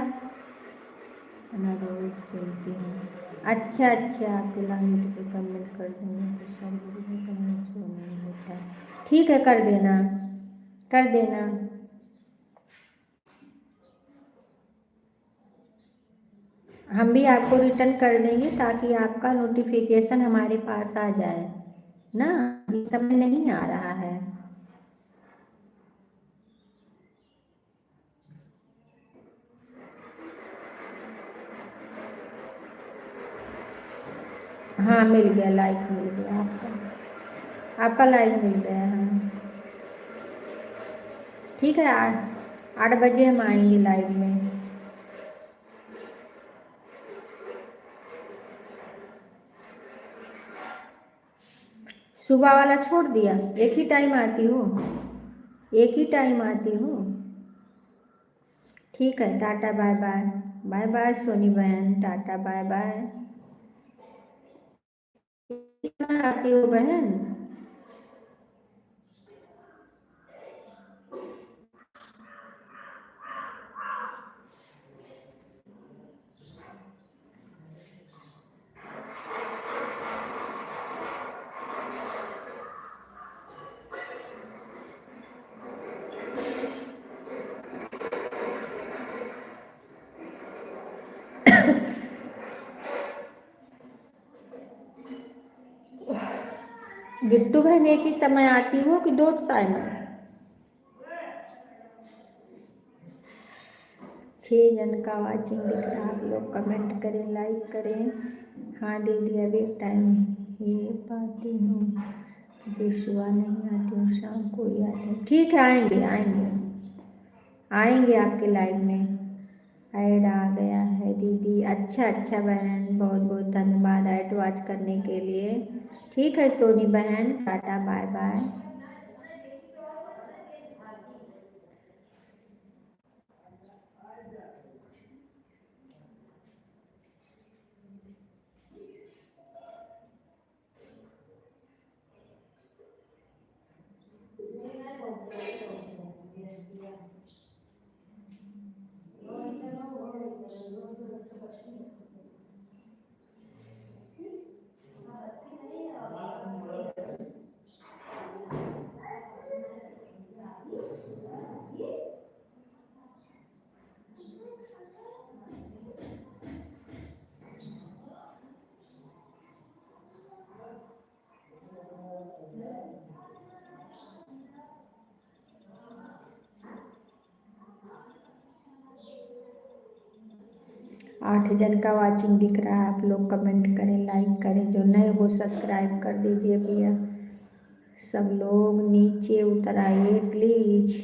मैं रोज चलती हूँ। अच्छा अच्छा, आपके लाइन पे कमेंट कर दूँगी तो सब कमेंट शो नहीं होता। ठीक है, कर देना, कर देना। हम भी आपको रिटर्न कर देंगे ताकि आपका नोटिफिकेशन हमारे पास आ जाए ना। इस समय नहीं आ रहा है। हाँ, मिल गया, लाइक मिल गया आपका, आपका लाइक मिल गया। हाँ ठीक है, 8 बजे हम आएंगे लाइव में। सुबह वाला छोड़ दिया, एक ही टाइम आती हूँ, एक ही टाइम आती हूँ। ठीक है, tata bye bye. Bye bye Soni बहन, टाटा बाय बाय। किस समय आती हो बहन? बिट्टू बहन एक ही समय आती हो कि दो समय? 6 जन का वाचिंग दिख रहा है, आप लोग कमेंट करें, लाइक करें। हाँ दीदी, अब एक टाइम ही पाती हूँ, कभी सुबह नहीं आती हूँ, शाम को ही आती हूँ। ठीक है, आएंगे आएंगे आएंगे आपके लाइव में। ऐड आ गया है दीदी। अच्छा अच्छा बहन, बहुत बहुत धन्यवाद ऐड वॉच करने के लिए। ठीक है सोनी बहन, टाटा बाय बाय। आठ जन का वाचिंग दिख रहा है, आप लोग कमेंट करें, लाइक करें, जो नए हो सब्सक्राइब कर दीजिए भैया। सब लोग नीचे उतर आइए प्लीज़।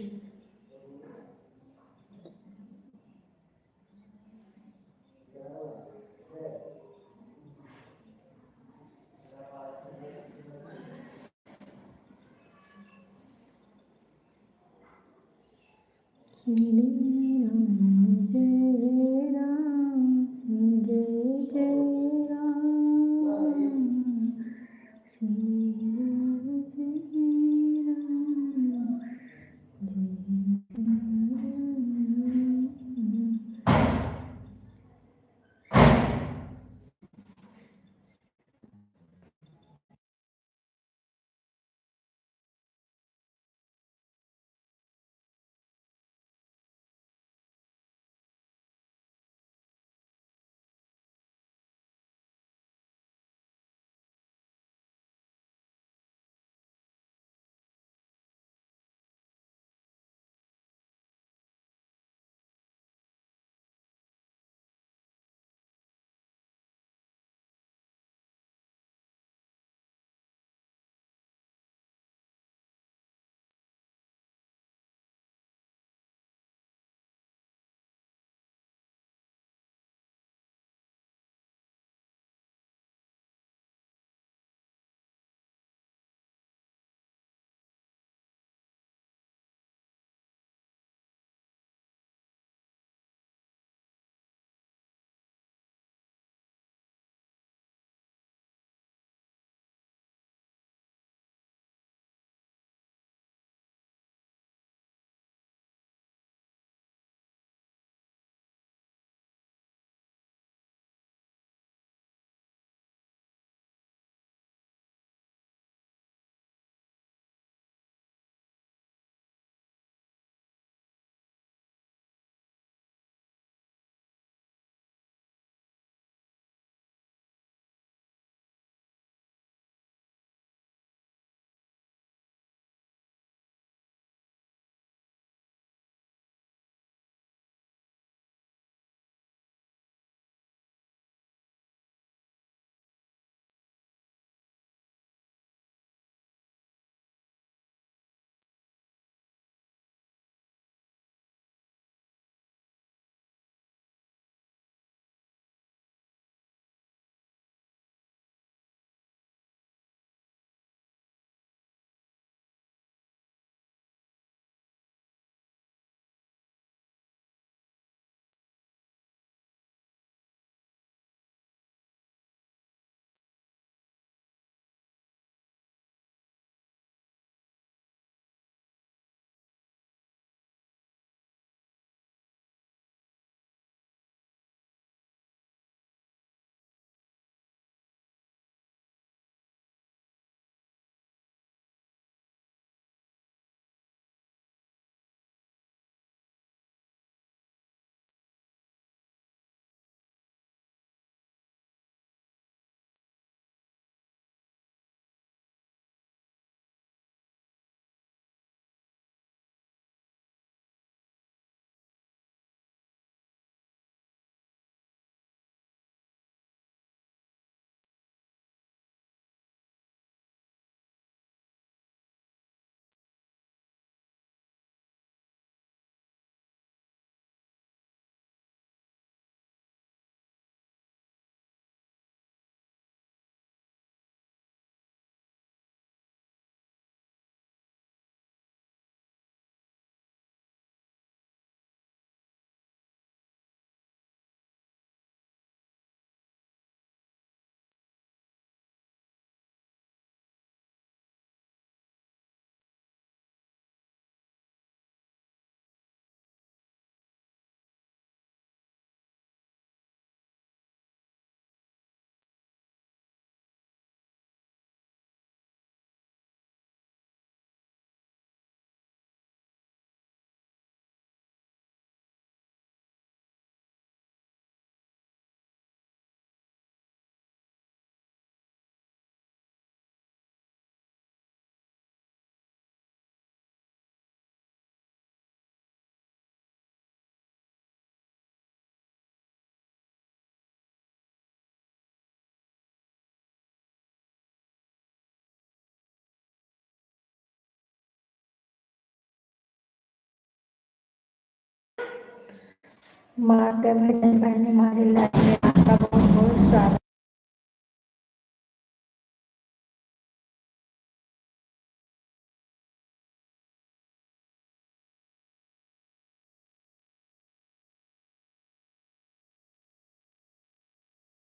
माँ का भजन बहन हमारे लाइफ में आपका बहुत बहुत स्वागत।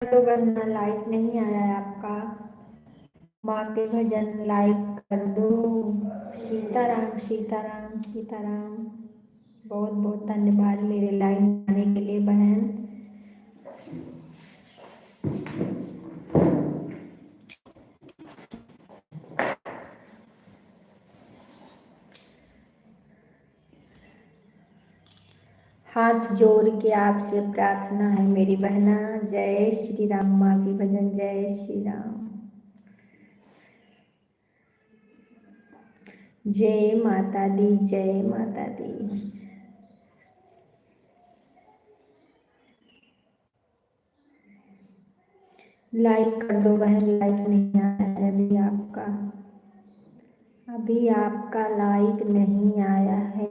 तो बहना लाइक नहीं आया है आपका, माँ के भजन लाइक कर दो। सीताराम सीताराम सीताराम। बहुत बहुत धन्यवाद मेरे लाइव आने के लिए बहन। हाथ जोड़ के आपसे प्रार्थना है मेरी बहना। जय श्री राम। माँ की भजन जय श्री राम। जय माता दी जय माता दी। लाइक कर दो बहन, लाइक नहीं आया है अभी आपका, अभी आपका लाइक नहीं आया है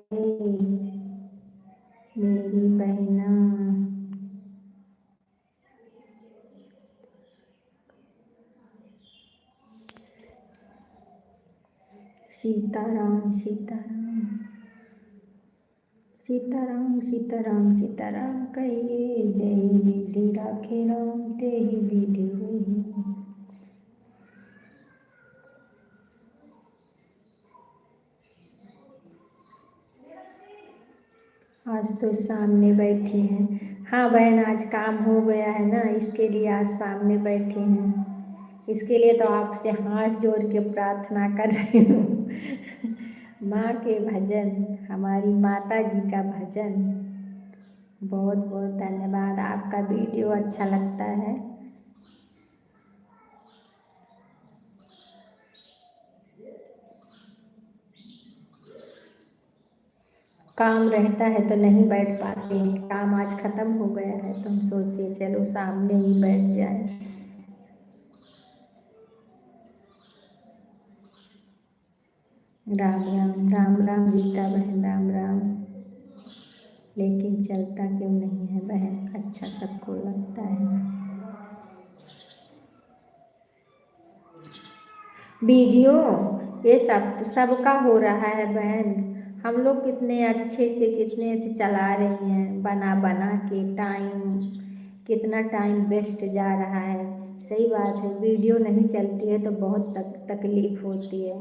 मेरी बहना। सीताराम सीताराम सीताराम सीताराम सीताराम कहिए। जय विधि राखे राम तेहि विधि होई। आज तो सामने बैठी हैं। हाँ बहन, आज काम हो गया है ना, इसके लिए आज सामने बैठी हैं। इसके लिए तो आपसे हाथ जोड़ के प्रार्थना कर रही हूँ। माँ के भजन, हमारी माता जी का भजन। बहुत बहुत धन्यवाद। आपका वीडियो अच्छा लगता है। काम रहता है तो नहीं बैठ पाते हैं, काम आज ख़त्म हो गया है तो हम सोचे चलो सामने ही बैठ जाए। राम राम राम राम गीता बहन, राम राम। लेकिन चलता क्यों नहीं है बहन, अच्छा सबको लगता है। वीडियो ये सबका हो रहा है बहन। हम लोग कितने अच्छे से कितने से चला रही हैं, बना बना के टाइम, कितना टाइम वेस्ट जा रहा है। सही बात है, वीडियो नहीं चलती है तो बहुत तकलीफ होती है,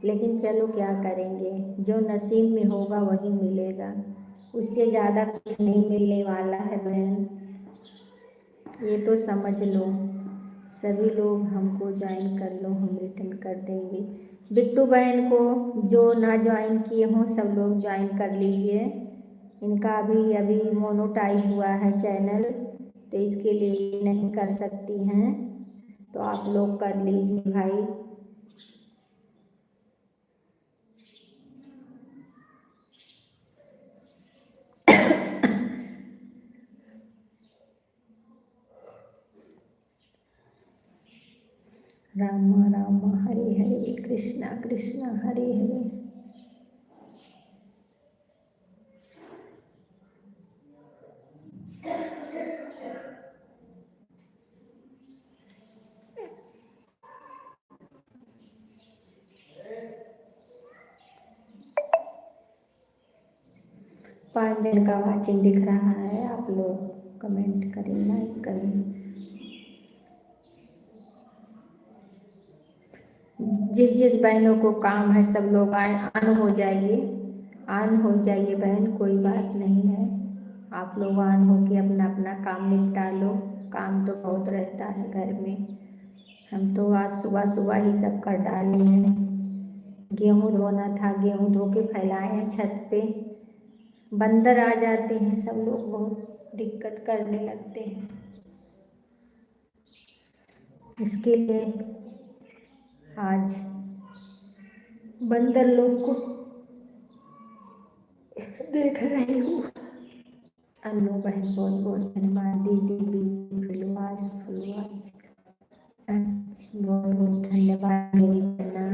लेकिन चलो क्या करेंगे, जो नसीब में होगा वही मिलेगा, उससे ज़्यादा कुछ नहीं मिलने वाला है बहन, ये तो समझ लो। सभी लोग हमको ज्वाइन कर लो, हम रिटर्न कर देंगे। बिट्टू बहन को जो ना ज्वाइन किए हों सब लोग ज्वाइन कर लीजिए। इनका अभी अभी मोनोटाइज हुआ है चैनल, तो इसके लिए नहीं कर सकती हैं, तो आप लोग कर लीजिए भाई। राम राम हरे हरे, कृष्णा कृष्णा हरे हरे। पाँच जन का वाचिंग दिख रहा है, आप लोग कमेंट करें, लाइक करें। जिस जिस बहनों को काम है सब लोग ऑन हो जाइए, ऑन हो जाइए बहन, कोई बात नहीं है। आप लोग ऑन हो के अपना अपना काम निपटा लो, काम तो बहुत रहता है घर में। हम तो आज सुबह सुबह ही सब कर डाले हैं। गेहूँ धोना था, गेहूँ धो के फैलाए हैं छत पे। बंदर आ जाते हैं, सब लोग बहुत दिक्कत करने लगते हैं, इसके लिए आज बंदर लोग को देख रही हूँ। अनु बहन बहुत बहुत धन्यवाद। दीदी भी फुलवाज फुलवाज, बहुत बहुत धन्यवाद मेरी बहना।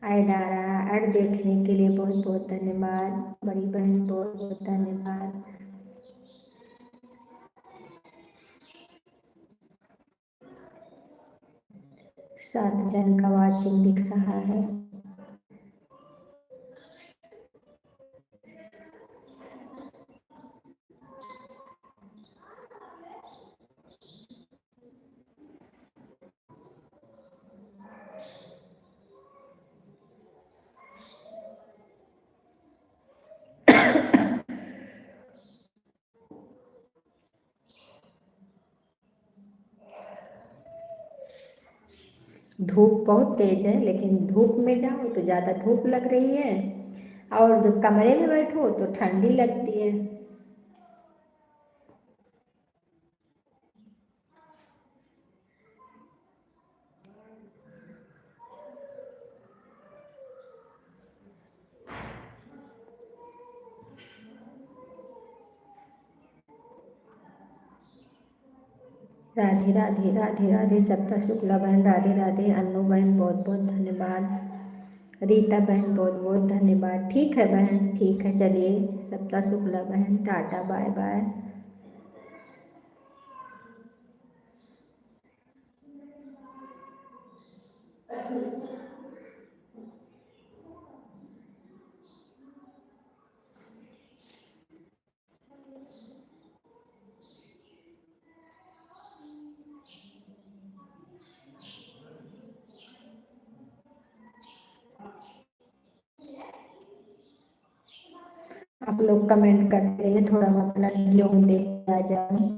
ऐड आ रहा, ऐड देखने के लिए बहुत बहुत धन्यवाद। बड़ी बहन बहुत बहुत धन्यवाद। 7 जन का वाचिंग दिख रहा है। धूप बहुत तेज है, लेकिन धूप में जाओ तो ज़्यादा धूप लग रही है, और जब कमरे में बैठो तो ठंडी लगती है। राधे राधे राधे राधे सप्ता शुक्ला बहन, राधे राधे। अन्नू बहन बहुत बहुत धन्यवाद। रीता बहन बहुत बहुत धन्यवाद। ठीक है बहन, ठीक है, चलिए सप्ता शुक्ला बहन, टाटा बाय बाय। आप लोग कमेंट करते रहिए, थोड़ा मैं अपना गेहूँ देख आ जाऊँ।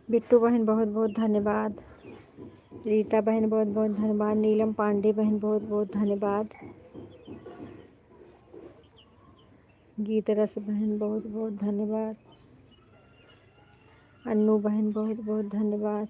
बिट्टू बहन बहुत बहुत धन्यवाद। रीता बहन बहुत बहुत धन्यवाद। नीलम पांडे बहन बहुत बहुत धन्यवाद। गीत रस बहन बहुत बहुत धन्यवाद। अन्नू बहन बहुत बहुत धन्यवाद।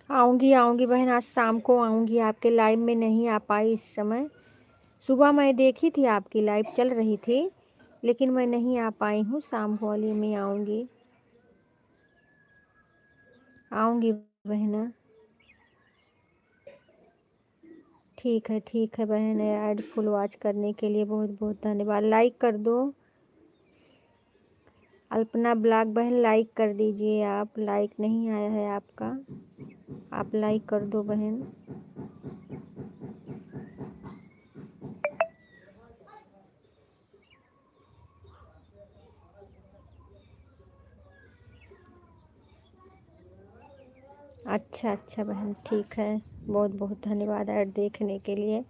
आऊँगी बहन, आज शाम को आऊँगी। आपके लाइव में नहीं आ पाई इस समय। सुबह मैं देखी थी आपकी लाइव चल रही थी, लेकिन मैं नहीं आ पाई हूँ। शाम वाली में आऊँगी बहना। ठीक है बहन। ऐड फुल वॉच करने के लिए बहुत बहुत धन्यवाद। लाइक कर दो। अल्पना ब्लॉग बहन लाइक कर दीजिए। आप लाइक नहीं आया है आपका, आप लाइक कर दो बहन। अच्छा बहन, ठीक है। बहुत बहुत धन्यवाद ऐड देखने के लिए।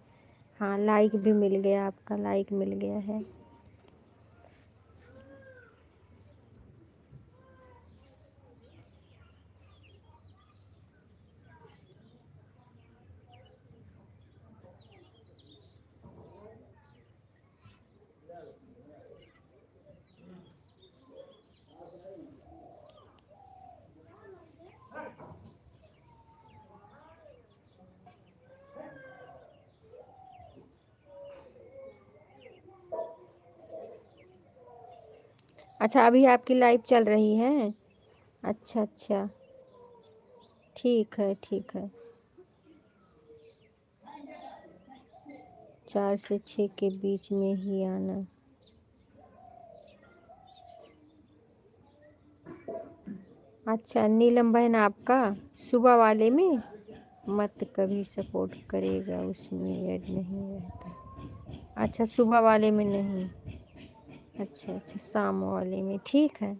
हाँ, लाइक भी मिल गया, आपका लाइक मिल गया है। अच्छा, अभी आपकी लाइव चल रही है। अच्छा, ठीक है। 4 से 6 के बीच में ही आना। अच्छा नीलम बहन, आपका सुबह वाले में मत कभी सपोर्ट करेगा, उसमें ऐड नहीं रहता। अच्छा, सुबह वाले में नहीं। अच्छा, शाम वाले में, ठीक है।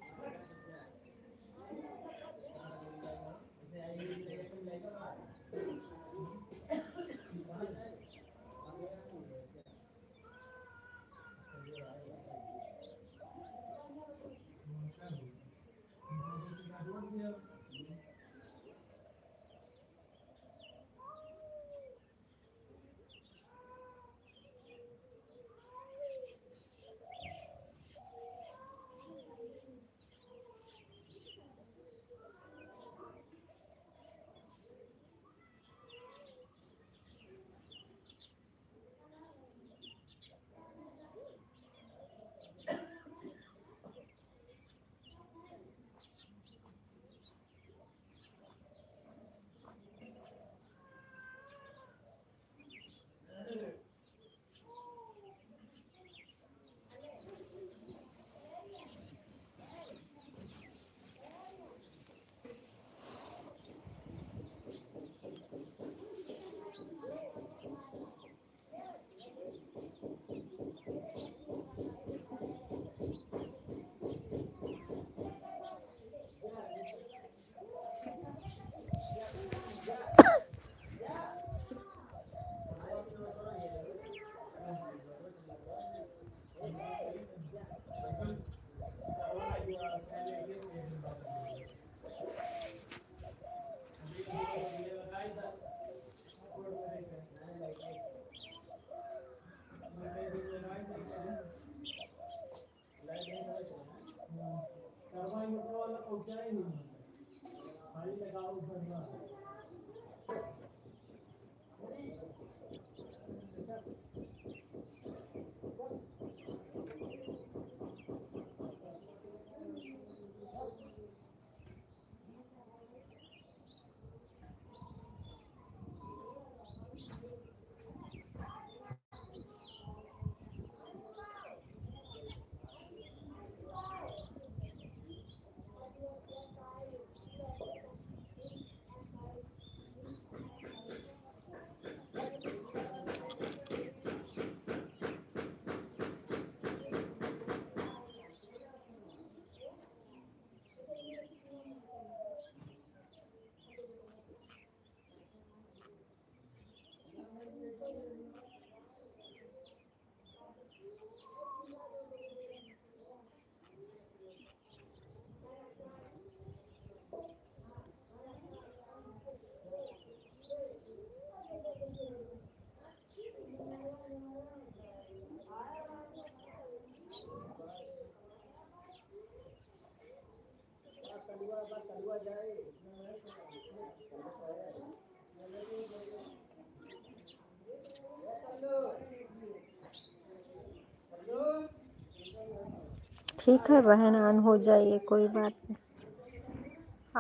ठीक है बहन, ऑन हो जाइए, कोई बात नहीं,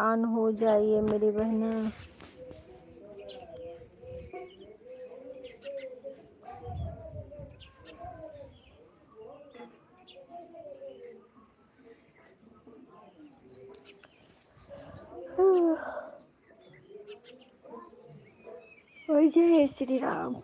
ऑन हो जाइए मेरी बहना। जय श्री राम।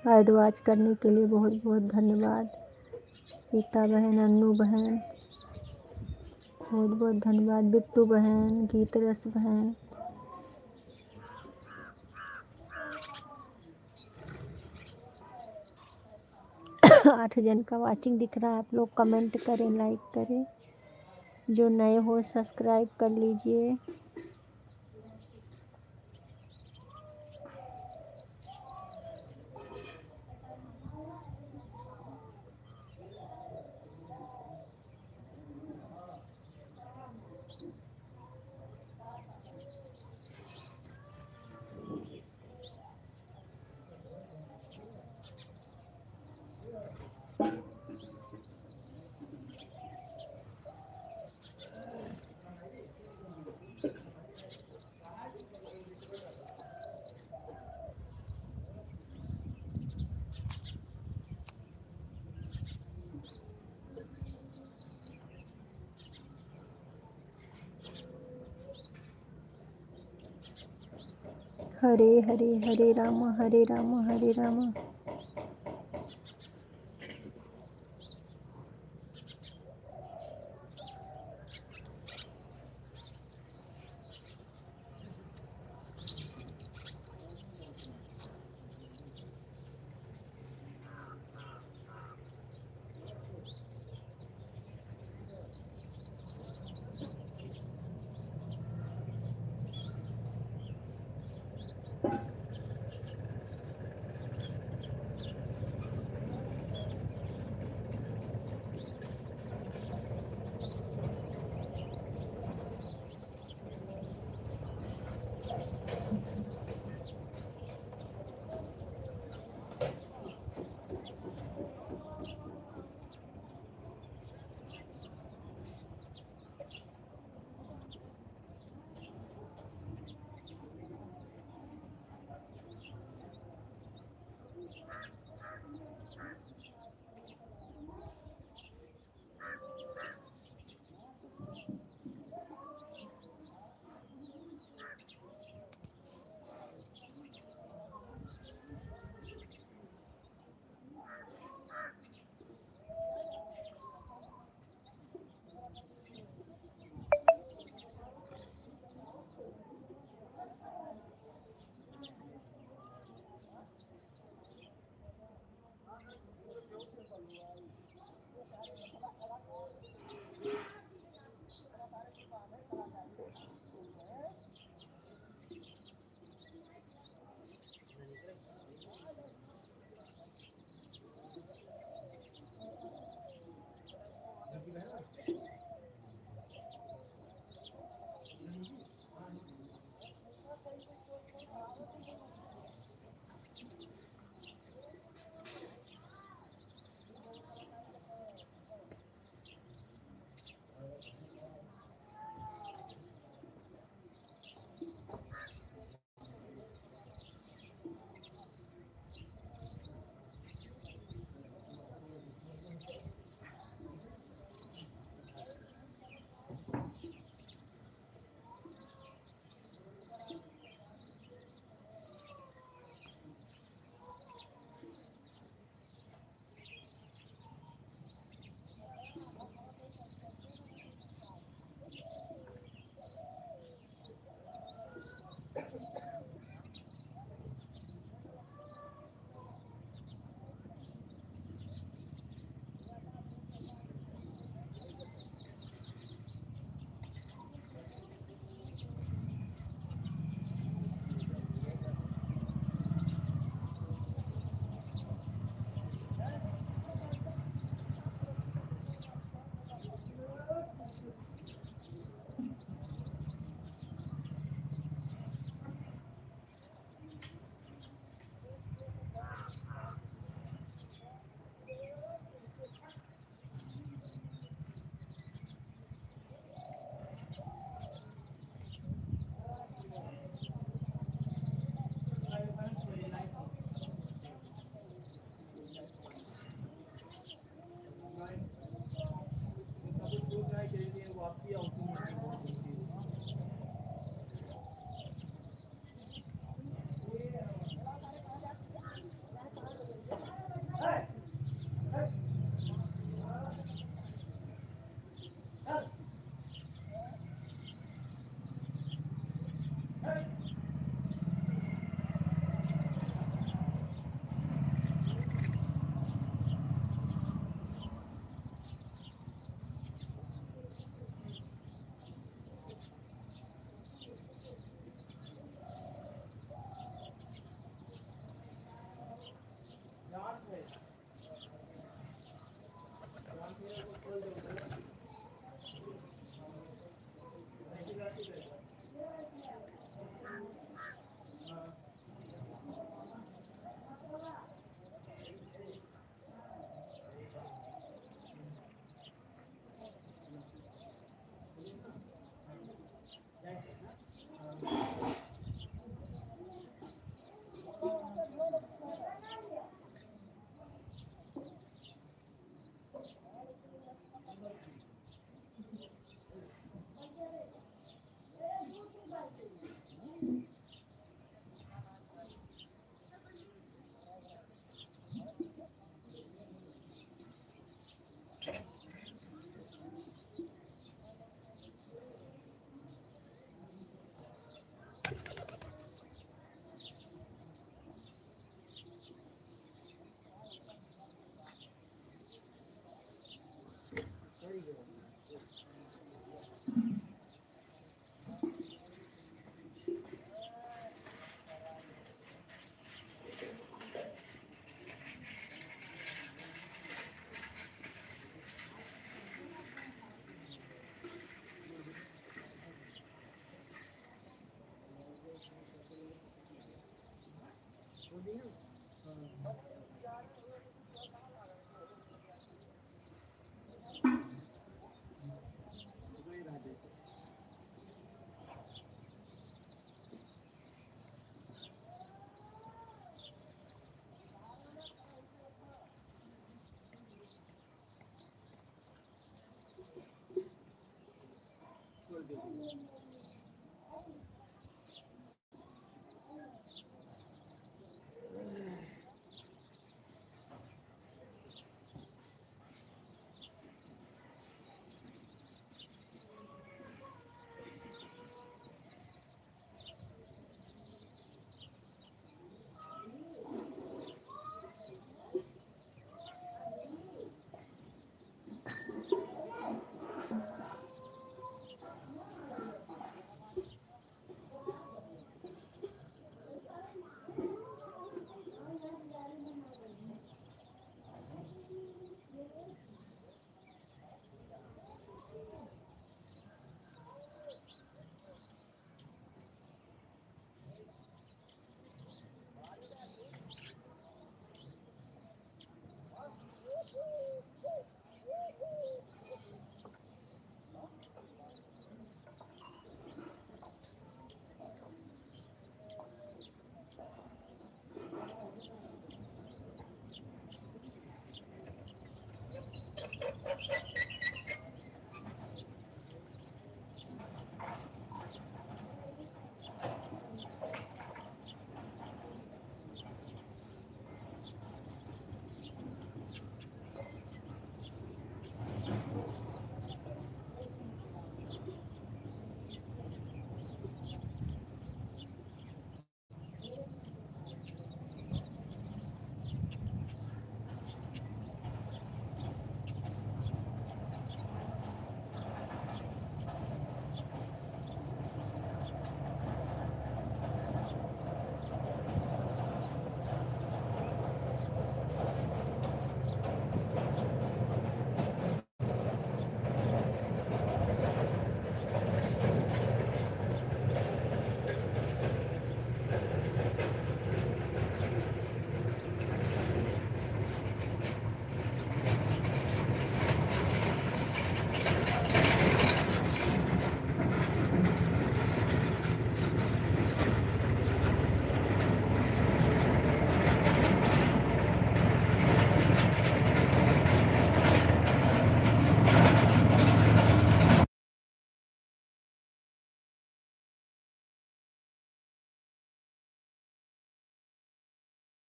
ऐड वॉच करने के लिए बहुत बहुत धन्यवाद। गीता बहन, अन्नू बहन, बहुत बहुत धन्यवाद। बिट्टू बहन, गीत रस बहन, आठ जन का वाचिंग दिख रहा है। आप लोग कमेंट करें, लाइक करें। जो नए हो सब्सक्राइब कर लीजिए। Hare Hare, Hare Ram Hare Ram Hare Ram.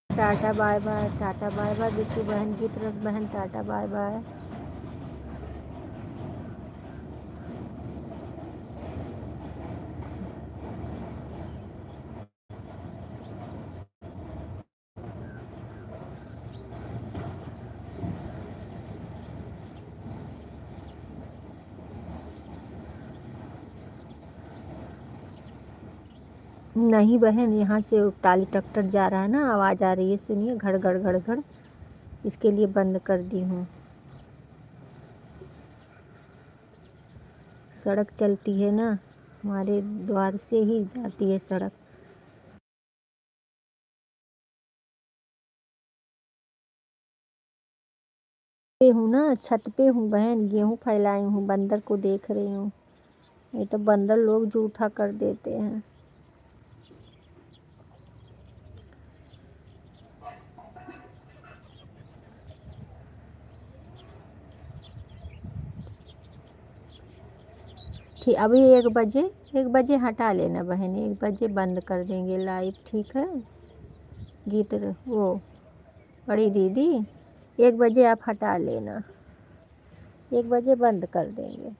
Tata bye bye, tata bye bye. Bittu बहन की तरफ बहन टाटा बाय बाय। नहीं बहन, यहाँ से टाली ट्रैक्टर जा रहा है ना, आवाज़ आ रही है, सुनिए, घड़ घड़ घड़ घड़। इसके लिए बंद कर दी हूँ। सड़क चलती है ना, हमारे द्वार से ही जाती है सड़क। पे हूँ ना, छत पे हूँ बहन, गेहूँ फैलाई हूँ, बंदर को देख रही हूँ। ये तो बंदर लोग जूठा कर देते हैं। ठीक, अभी 1 बजे, 1 बजे हटा लेना बहन, 1 बजे बंद कर देंगे लाइव, ठीक है। वो बड़ी दीदी, 1 बजे आप हटा लेना, 1 बजे बंद कर देंगे।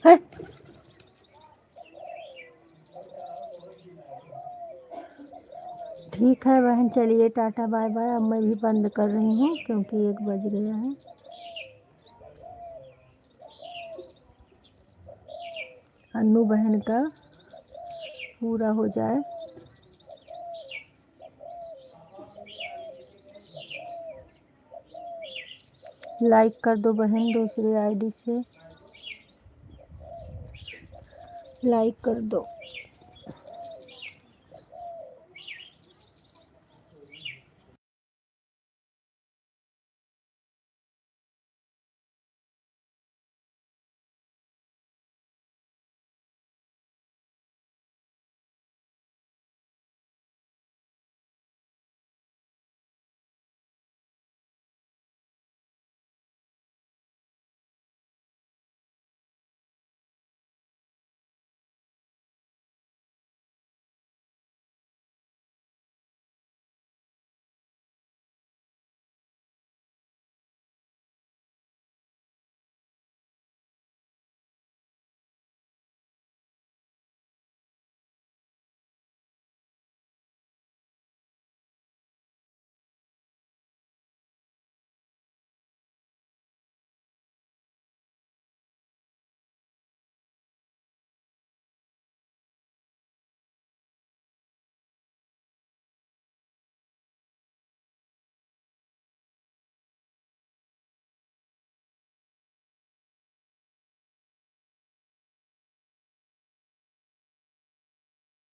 है। ठीक है बहन, चलिए टाटा बाय बाय। अब मैं भी बंद कर रही हूँ क्योंकि 1 बज गया है। अन्नू बहन का पूरा हो जाए। लाइक कर दो बहन दूसरे आईडी से। लाइक कर दो।